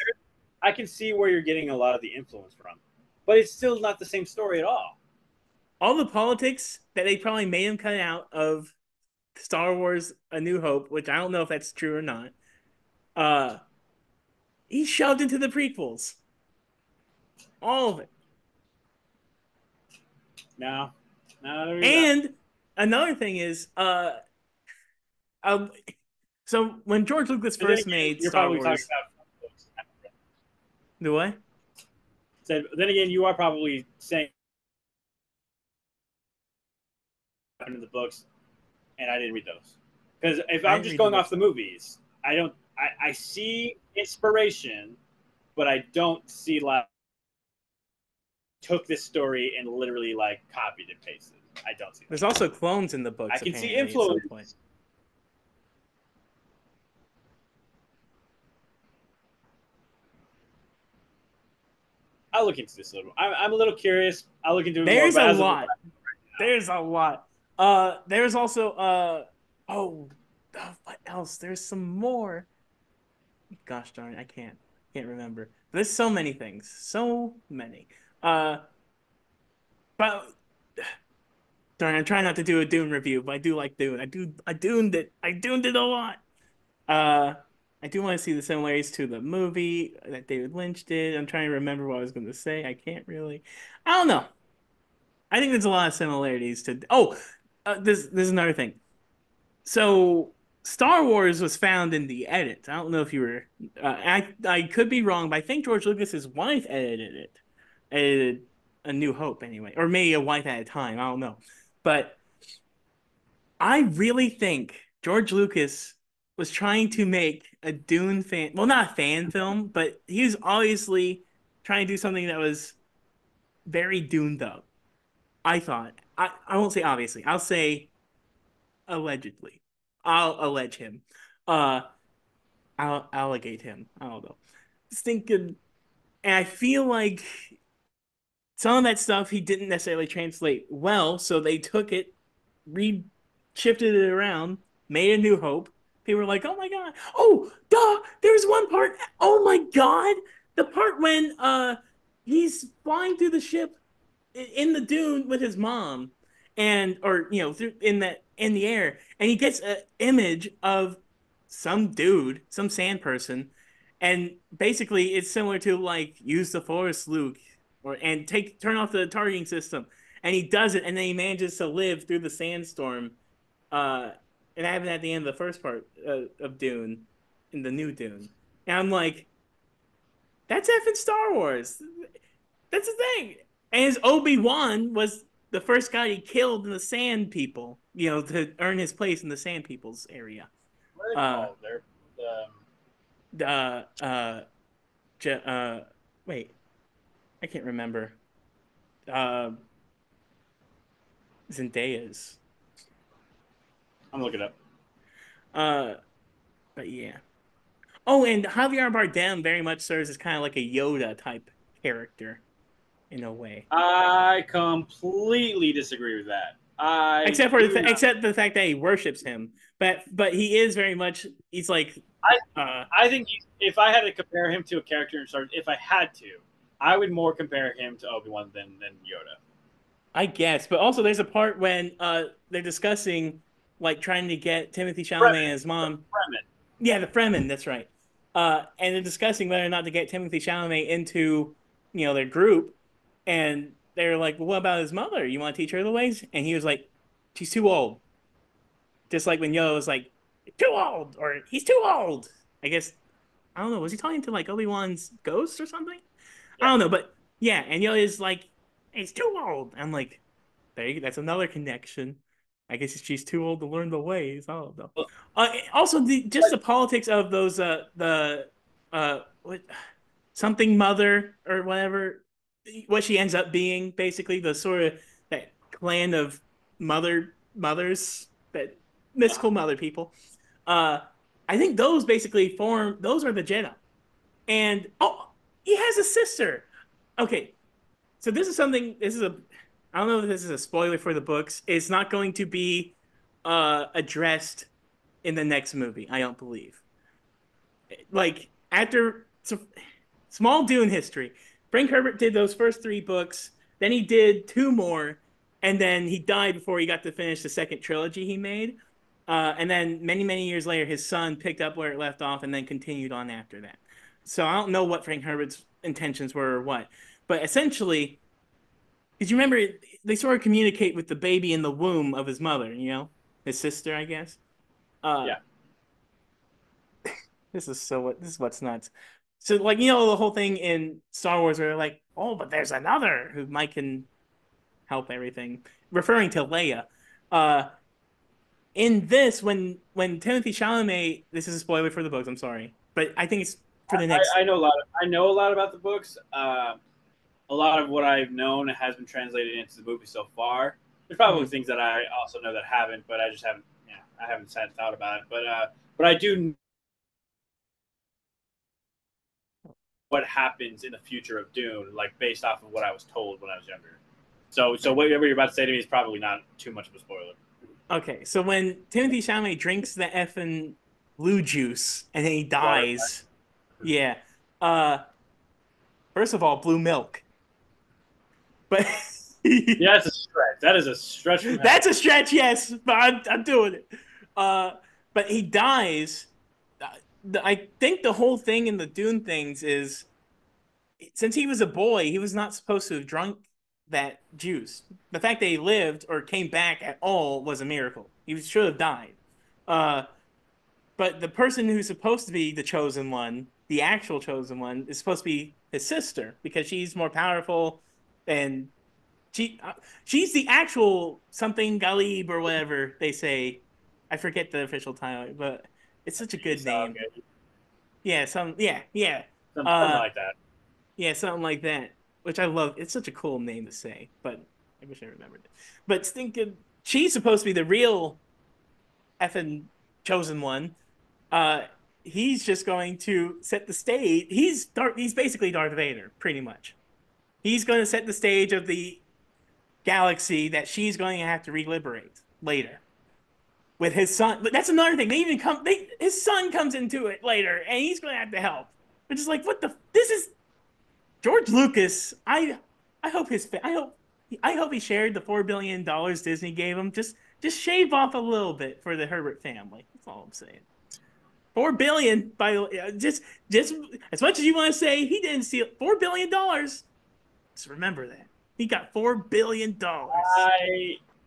I can see where you're getting a lot of the influence from, but it's still not the same story at all. all the politics that they probably made him cut out of Star Wars: A New Hope, which I don't know if that's true or not. Uh, he shoved into the prequels, all of it. No, no, I don't agree with that. And another thing is, um, so when George Lucas And then first again, made you're Star probably talking Wars, about books. the what? Said, then again, you are probably saying in the books, and I didn't read those. Because if I I'm didn't just read the going books off the though. movies, I don't. I see inspiration, but I don't see like took this story and literally like copied and pasted. I don't see There's that. also clones in the I books can see apparently at some point. influence. I'll look into this a little. I'm a little curious. I'll look into it more. There's But a as of right lot. There's a lot. There's also oh, what else? There's some more. Gosh darn, I can't remember. There's so many things. So many. Uh but darn, I'm trying not to do a Dune review, but I do like Dune. I duned it. I duned it a lot. Uh I do want to see the similarities to the movie that David Lynch did. I'm trying to remember what I was going to say. I can't really. I don't know. I think there's a lot of similarities to. Oh, this is another thing. So Star Wars was found in the edit. I don't know if you were. I could be wrong, but I think George Lucas's wife edited it, edited A New Hope anyway, or maybe a wife at a time. I don't know, but I really think George Lucas was trying to make a Dune fan. Well, not a fan film, but he was obviously trying to do something that was very Dune up. I thought. I won't say obviously. I'll say allegedly. I'll allege him. Uh, I'll allegate him. I don't know. Just thinking, and I feel like some of that stuff he didn't necessarily translate well, so they took it, re shifted it around, made a new hope. People were like, "Oh my god! Oh, duh! There's one part. Oh my god! The part when he's flying through the ship in the dune with his mom, and or through in the air, and he gets an image of some dude, some sand person, and basically it's similar to like use the force, Luke, or and turn off the targeting system, and he does it, and then he manages to live through the sandstorm. Uh, and that happened at the end of the first part of Dune, in the new Dune, and I'm like, that's effing Star Wars. That's the thing. And his Obi-Wan was the first guy he killed in the Sand People, to earn his place in the Sand People's area. What are they Uh, called? They're uh, uh, uh, wait, I can't remember. Uh, Zendaya's. I'm looking up. Uh, but yeah. Oh, and Javier Bardem very much serves as kind of like a Yoda type character in a way. I completely disagree with that. I do not. Except the fact that he worships him, but he is very much he's like I uh I think if I had to compare him to a character in Star Wars, if I had to, I would more compare him to Obi Wan than Yoda. I guess, but also there's a part when they're discussing like trying to get Timothy Chalamet and Fremen, his the mom. Fremen. Yeah, the Fremen, that's right. And they're discussing whether or not to get Timothy Chalamet into, their group. And they're like, well, what about his mother? You want to teach her the ways? And he was like, she's too old. Just like when Yoda was like, too old, or he's too old. I guess I don't know. Was he talking to like Obi-Wan's ghost or something? I Yeah. don't know, but yeah, and Yoda is like, he's too old. I'm like, that's another connection. I guess she's too old to learn the ways. I don't know. Well, Also, just the politics of those the what something mother or whatever, what she ends up being, basically the sort of that clan of mothers, that mystical mother people. Uh, I think those basically form. Those are the Jedi. And oh, he has a sister. Okay, so this is something. This is a. I don't know if this is a spoiler for the books. It's not going to be addressed in the next movie. I don't believe. Like after small Dune history, Frank Herbert did those first three books. Then he did two more, and then he died before he got to finish the second trilogy he made. And then many years later, his son picked up where it left off and then continued on after that. So I don't know what Frank Herbert's intentions were or what, but essentially, because you remember they sort of communicate with the baby in the womb of his mother, his sister, I guess. Uh, yeah. this is what's nuts. So like the whole thing in Star Wars where they're like, oh, but there's another who might can help everything, referring to Leia. Uh, in this, when Timothy Chalamet, this is a spoiler for the books. I'm sorry, but I think it's for the next. I know a lot. I know a lot about the books. A lot of what I've known has been translated into the movie so far. There's probably Mhm. things that I also know that haven't, but I just haven't. Yeah, I haven't sat and thought about it. But I do what happens in the future of Dune, like based off of what I was told when I was younger. So whatever you're about to say to me is probably not too much of a spoiler. Okay, so when Timothy Chalamet drinks the effing blue juice and then he Water. dies, yeah. Uh, first of all, blue milk, but Yeah, that's a stretch. That is a stretch from hell. that's a stretch, yes, but I'm doing it. Uh, but he dies. I think the whole thing in the Dune things is since he was a boy, he was not supposed to have drunk that juice. The fact that he lived or came back at all was a miracle. He should have died. Uh, but the person who's supposed to be the chosen one, the actual chosen one, is supposed to be his sister because she's more powerful and she's the actual something Galib or whatever they say. I forget the official title, but it's such a good name. Okay. Yeah, yeah. Something Uh like that. yeah, something like that. Which I love. It's such a cool name to say, but I wish I remembered it. But thinking she's supposed to be the real effing chosen one. Uh he's just going to set the stage. He's basically Darth Vader, pretty much. He's going to set the stage of the galaxy that she's going to have to reliberate later with his son. But that's another thing. They even come. His son comes into it later, and he's going to have to help. Which is like, what the? This is George Lucas. I hope I hope he shared the $4 billion Disney gave him. Just shave off a little bit for the Herbert family. That's all I'm saying. 4 billion by the way, just as much as you want to say he didn't steal $4 billion. Just remember that he got $4 billion.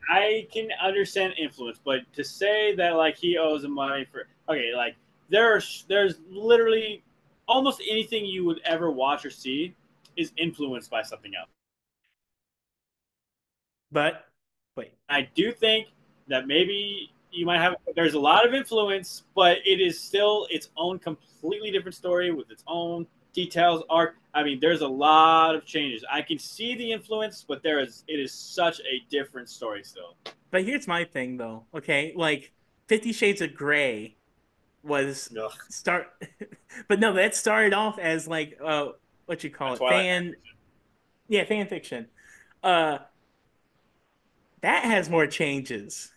I can understand influence, but to say that like he owes him money for okay, like there's literally almost anything you would ever watch or see is influenced by something else. But wait, I do think that maybe you might have there's a lot of influence, but it is still its own completely different story with its own details, arc. I mean, there's a lot of changes. I can see the influence, but it is such a different story still. but here's my thing though. Okay, like 50 Shades of Grey was Ugh, start but no, that started off as like what you call a it? Twilight fanfiction. Yeah, fan fiction. Uh that has more changes.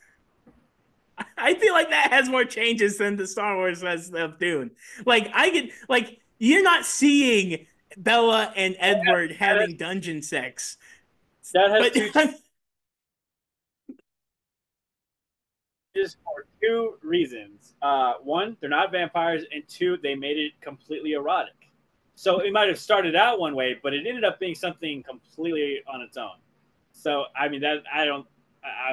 I feel like that has more changes than the Star Wars as of Dune. Like I could like you're not seeing Bella and Edward That having has, dungeon sex. that has But two changes for two reasons. One, they're not vampires, and two, they made it completely erotic. So it might have started out one way, but it ended up being something completely on its own. So I mean that I don't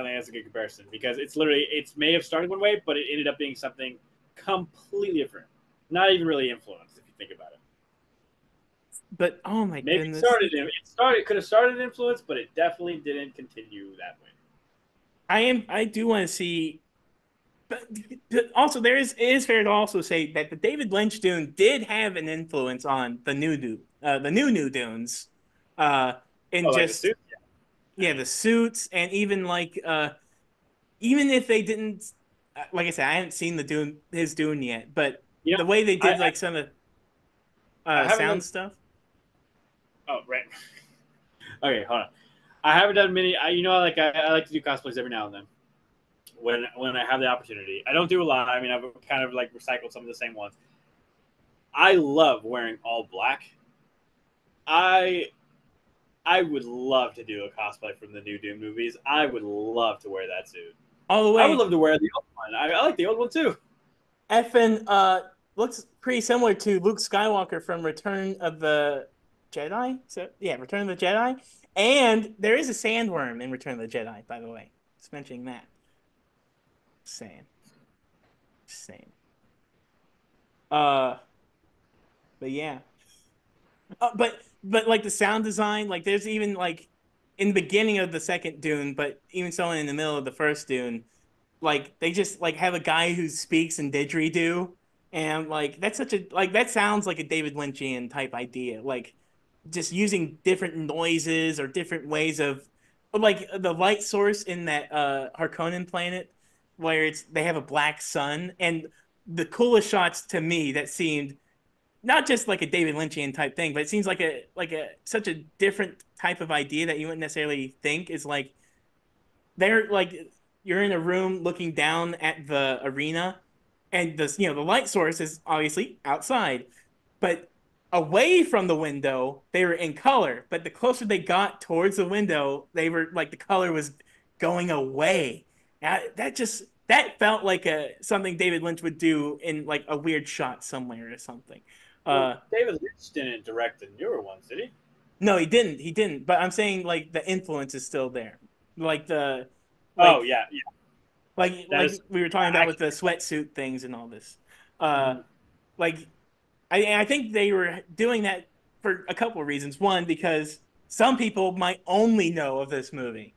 think that's a good comparison because it's literally it may have started one way, but it ended up being something completely different. Not even really influenced if you think about it. but oh my Maybe goodness. it could have started influence, but it definitely didn't continue that way. I do want to see but also it is fair to also say that the David Lynch Dune did have an influence on the new Dunes, uh, in Oh, like the just suit. yeah the suits and even even if they didn't like I said I haven't seen the his Dune yet, but You know, the way they I did like some of I haven't sound done. stuff. Oh, right. Okay, hold on. I haven't done many. I like to do cosplays every now and then when I have the opportunity. I don't do a lot. I mean, I've kind of like recycled some of the same ones. I love wearing all black. I I would love to do a cosplay from the new Doom movies. I would love to wear that suit. All the I would way love to wear the old one. I like the old one too. effing looks pretty similar to Luke Skywalker from Return of the Jedi. So yeah, Return of the Jedi. And there is a sandworm in Return of the Jedi, by the way. Just mentioning that. Saying. Just saying. Uh but yeah. But like the sound design, like there's even like in the beginning of the second Dune, but even so in the middle of the first Dune, like they just like have a guy who speaks in didgeridoo, and like that's such a like that sounds like a David Lynchian type idea, like just using different noises or different ways of like the light source in that Harkonnen planet where it's they have a black sun, and the coolest shots to me that seemed not just like a David Lynchian type thing, but it seems like a such a different type of idea that you wouldn't necessarily think is like they're like you're in a room looking down at the arena, and the light source is obviously outside, but away from the window they were in color, but the closer they got towards the window they were like the color was going away. That felt like a something David Lynch would do in like a weird shot somewhere or something. Well, uh David Lynch didn't direct the newer ones, did he? no, he didn't, but I'm saying like the influence is still there, like the Oh like yeah, yeah. That like is. we were talking about I with can. the sweatsuit things and all this. Uh, Mhm. like I think they were doing that for a couple of reasons. One, because some people might only know of this movie,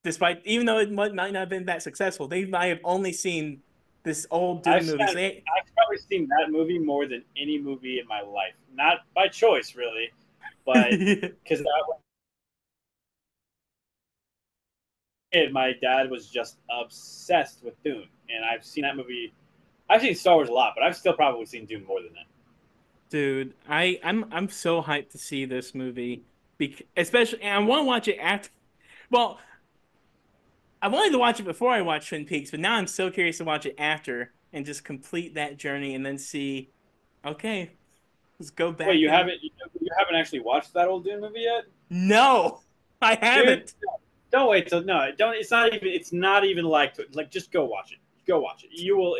despite even though it might not have been that successful, they might have only seen this old I've Dune movie. So spent. I've probably seen that movie more than any movie in my life. Not by choice, really, but they, because my dad was just obsessed with Dune, and I've seen that movie. I've seen Star Wars a lot, but I've still probably seen Dune more than that. dude, I'm so hyped to see this movie, especially, and I want to watch it after. Well, I wanted to watch it before I watched Twin Peaks, but now I'm so curious to watch it after and just complete that journey and then see, okay, let's go Wait, back and you haven't actually watched that old Dune movie yet, no, I dude? haven't. Don't wait till no. Don't. It's not even like. Just go watch it. Go watch it. You will.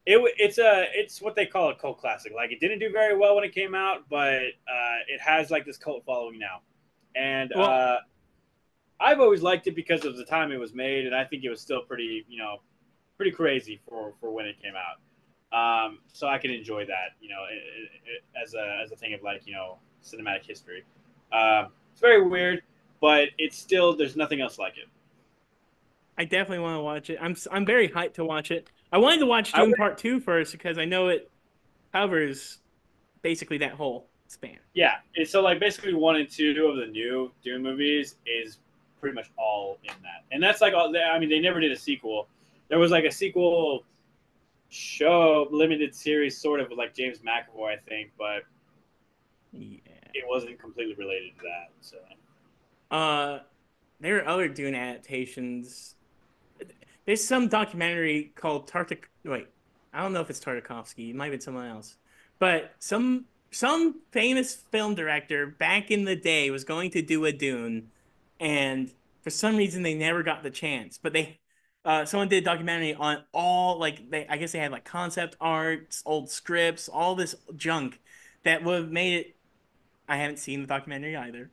It's what they call a cult classic. Like it didn't do very well when it came out, but it has like this cult following now, and Well, I've always liked it because of the time it was made, and I think it was still pretty pretty crazy for when it came out. So I can enjoy that, as a thing of like cinematic history. It's very weird, but it's still there's nothing else like it. I definitely want to watch it. I'm very hyped to watch it. I wanted to watch I Dune would, Part 2 first because I know it covers basically that whole span. yeah. So like basically 1 and 2 of the new Dune movies is pretty much all in that, and that's like all. I mean, they never did a sequel. There was like a sequel show, limited series, sort of like James McAvoy, I think, but Yeah. it wasn't completely related to that. So Uh, there are other Dune adaptations. There's some documentary called Tartak. Wait, I don't know if it's Tartakovsky. It might have been someone else. But some famous film director back in the day was going to do a Dune, and for some reason they never got the chance. But they, someone did a documentary on all like they. I guess they had like concept arts, old scripts, all this junk that would have made it. I haven't seen the documentary either,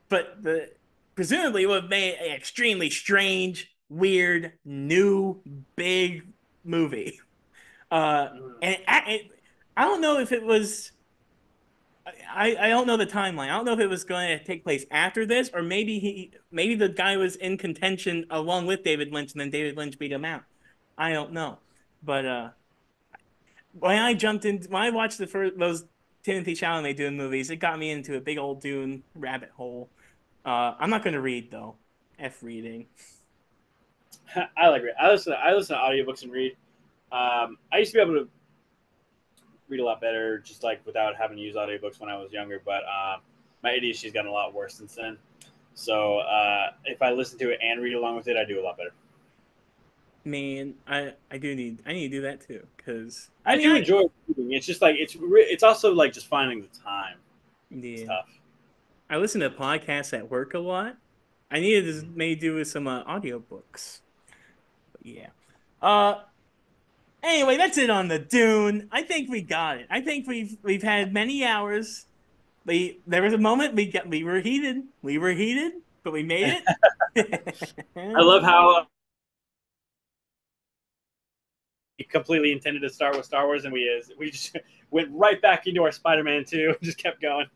but the presumably would have made an extremely strange, weird, new, big movie. Uh, and I don't know if it was. I don't know the timeline. I don't know if it was going to take place after this, or maybe the guy was in contention along with David Lynch, and then David Lynch beat him out. I don't know, but when I watched the first those Timothy Chalamet doing movies, it got me into a big old Dune rabbit hole. I'm not going to read though. F reading. I like it. I listen to audiobooks and read. I used to be able to read a lot better, just like without having to use audiobooks when I was younger. But my ADHD's gotten a lot worse since then. So if I listen to it and read along with it, I do a lot better. Man, I need to do that too because I I mean do I enjoy reading. It's just like it's also like just finding the time. It's yeah tough. I listen to podcasts at work a lot. I need to maybe do with some audiobooks. But yeah. Uh, Anyway, that's it on the Dune. I think we got it. I think we've had many hours. There was a moment we were heated. We were heated, but we made I love it. how he completely intended to start with Star Wars, and we just went right back into our Spider-Man 2 and just kept going.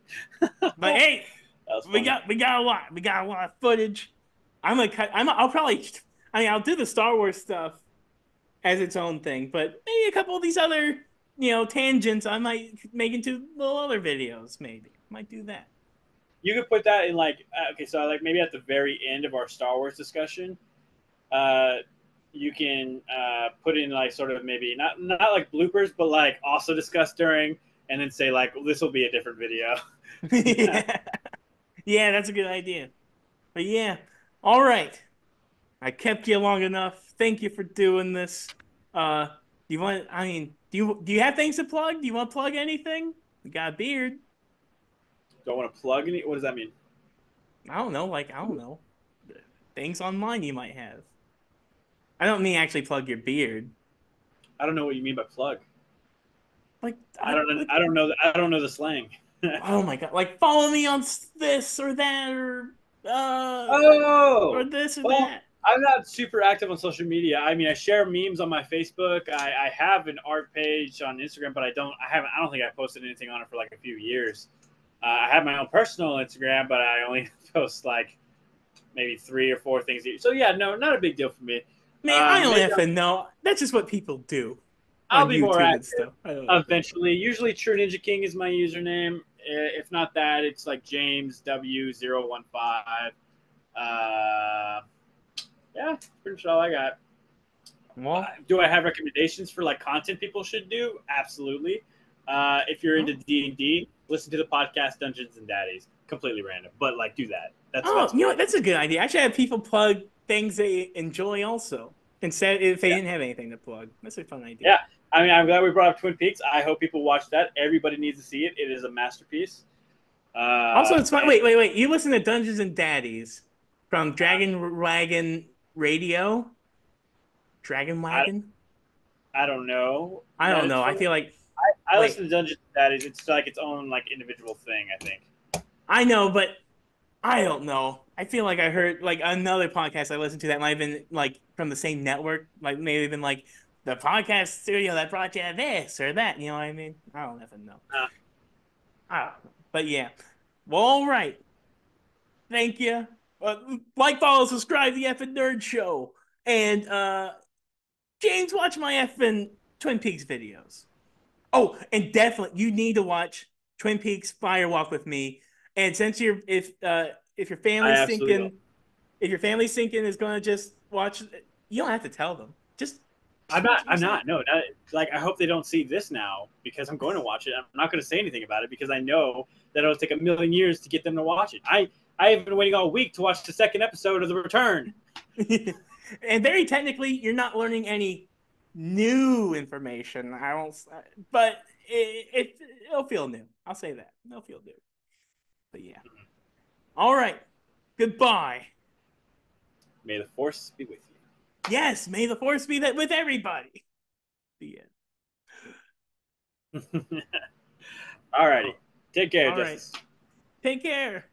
But That hey, was funny. we got a lot. We got a lot of footage. I'm gonna cut. I'll probably I mean, I'll do the Star Wars stuff as its own thing, but maybe a couple of these other, tangents I might make into little other videos. Maybe might do that. You could put that in like okay, so like maybe at the very end of our Star Wars discussion, uh, you can put in like sort of maybe not like bloopers, but like also discussed during, and then say like this will be a different video. Yeah. Yeah, that's a good idea. But yeah, all right. I kept you long enough. Thank you for doing this. Do you want? I mean, do you have things to plug? Do you want to plug anything? You got a beard. Don't want to plug any. What does that mean? I don't know. Like I don't know things online you might have. I don't mean actually plug your beard. I don't know what you mean by plug. Like I don't. like I don't know. I don't know the slang. oh my god, like follow me on this or that or Oh, this or well, that. I'm not super active on social media. I mean, I share memes on my Facebook. I have an art page on Instagram, but I don't. I haven't. I don't think I posted anything on it for like a few years. I have my own personal Instagram, but I only post like maybe 3 or 4 things. So yeah, no, not a big deal for me. Man, I don't Maybe have to know. That's just what people do I'll on be more YouTube and active stuff. I don't have to know. eventually. Usually, True Ninja King is my username. If not that, it's like James W015. Yeah, pretty much all I got. Well, Do I have recommendations for like content people should do? Absolutely. If you're into oh, D&D, listen to the podcast Dungeons and Daddies. Completely random, but like do that. oh, That's you know great. what? That's a good idea. I should have people plug things they enjoy also, instead if they Yeah, didn't have anything to plug. That's a fun idea. yeah. I mean, I'm glad we brought up Twin Peaks. I hope people watch that. Everybody needs to see it. It is a masterpiece. Also, it's fun. And Wait. You listen to Dungeons and Daddies from Dragon Wagon Radio? Dragon I, Wagon? I don't know I that don't it's know. I from. feel like I wait, listen to Dungeons and Daddies. It's like its own like individual thing. I think. I know, but I don't know. I feel like I heard like another podcast I listened to that might have been like from the same network, like maybe been like the podcast studio that brought you this or that. You know what I mean? I don't even know. Uh, I don't know. But yeah. Well, all right. Thank you. Like, follow, subscribe to the effing Nerd Show, and James, watch my effing Twin Peaks videos. Oh, and definitely you need to watch Twin Peaks Fire Walk with Me. And since you're if your I family's absolutely will. thinking if your family's thinking is gonna just watch, you don't have to tell them. Just I'm watch not. it I'm yourself. not. No, not, like I hope they don't see this now because I'm going to watch it. I'm not going to say anything about it because I know that it'll take a million years to get them to watch it. I have been waiting all week to watch the second episode of The Return. And very technically, you're not learning any new information. I don't, but it'll feel new. I'll say that it'll feel new. But yeah. All right. Goodbye. May the force be with Yes, may the force be that with everybody. The you. Alrighty, Oh, take care, all right. Justice. Take care.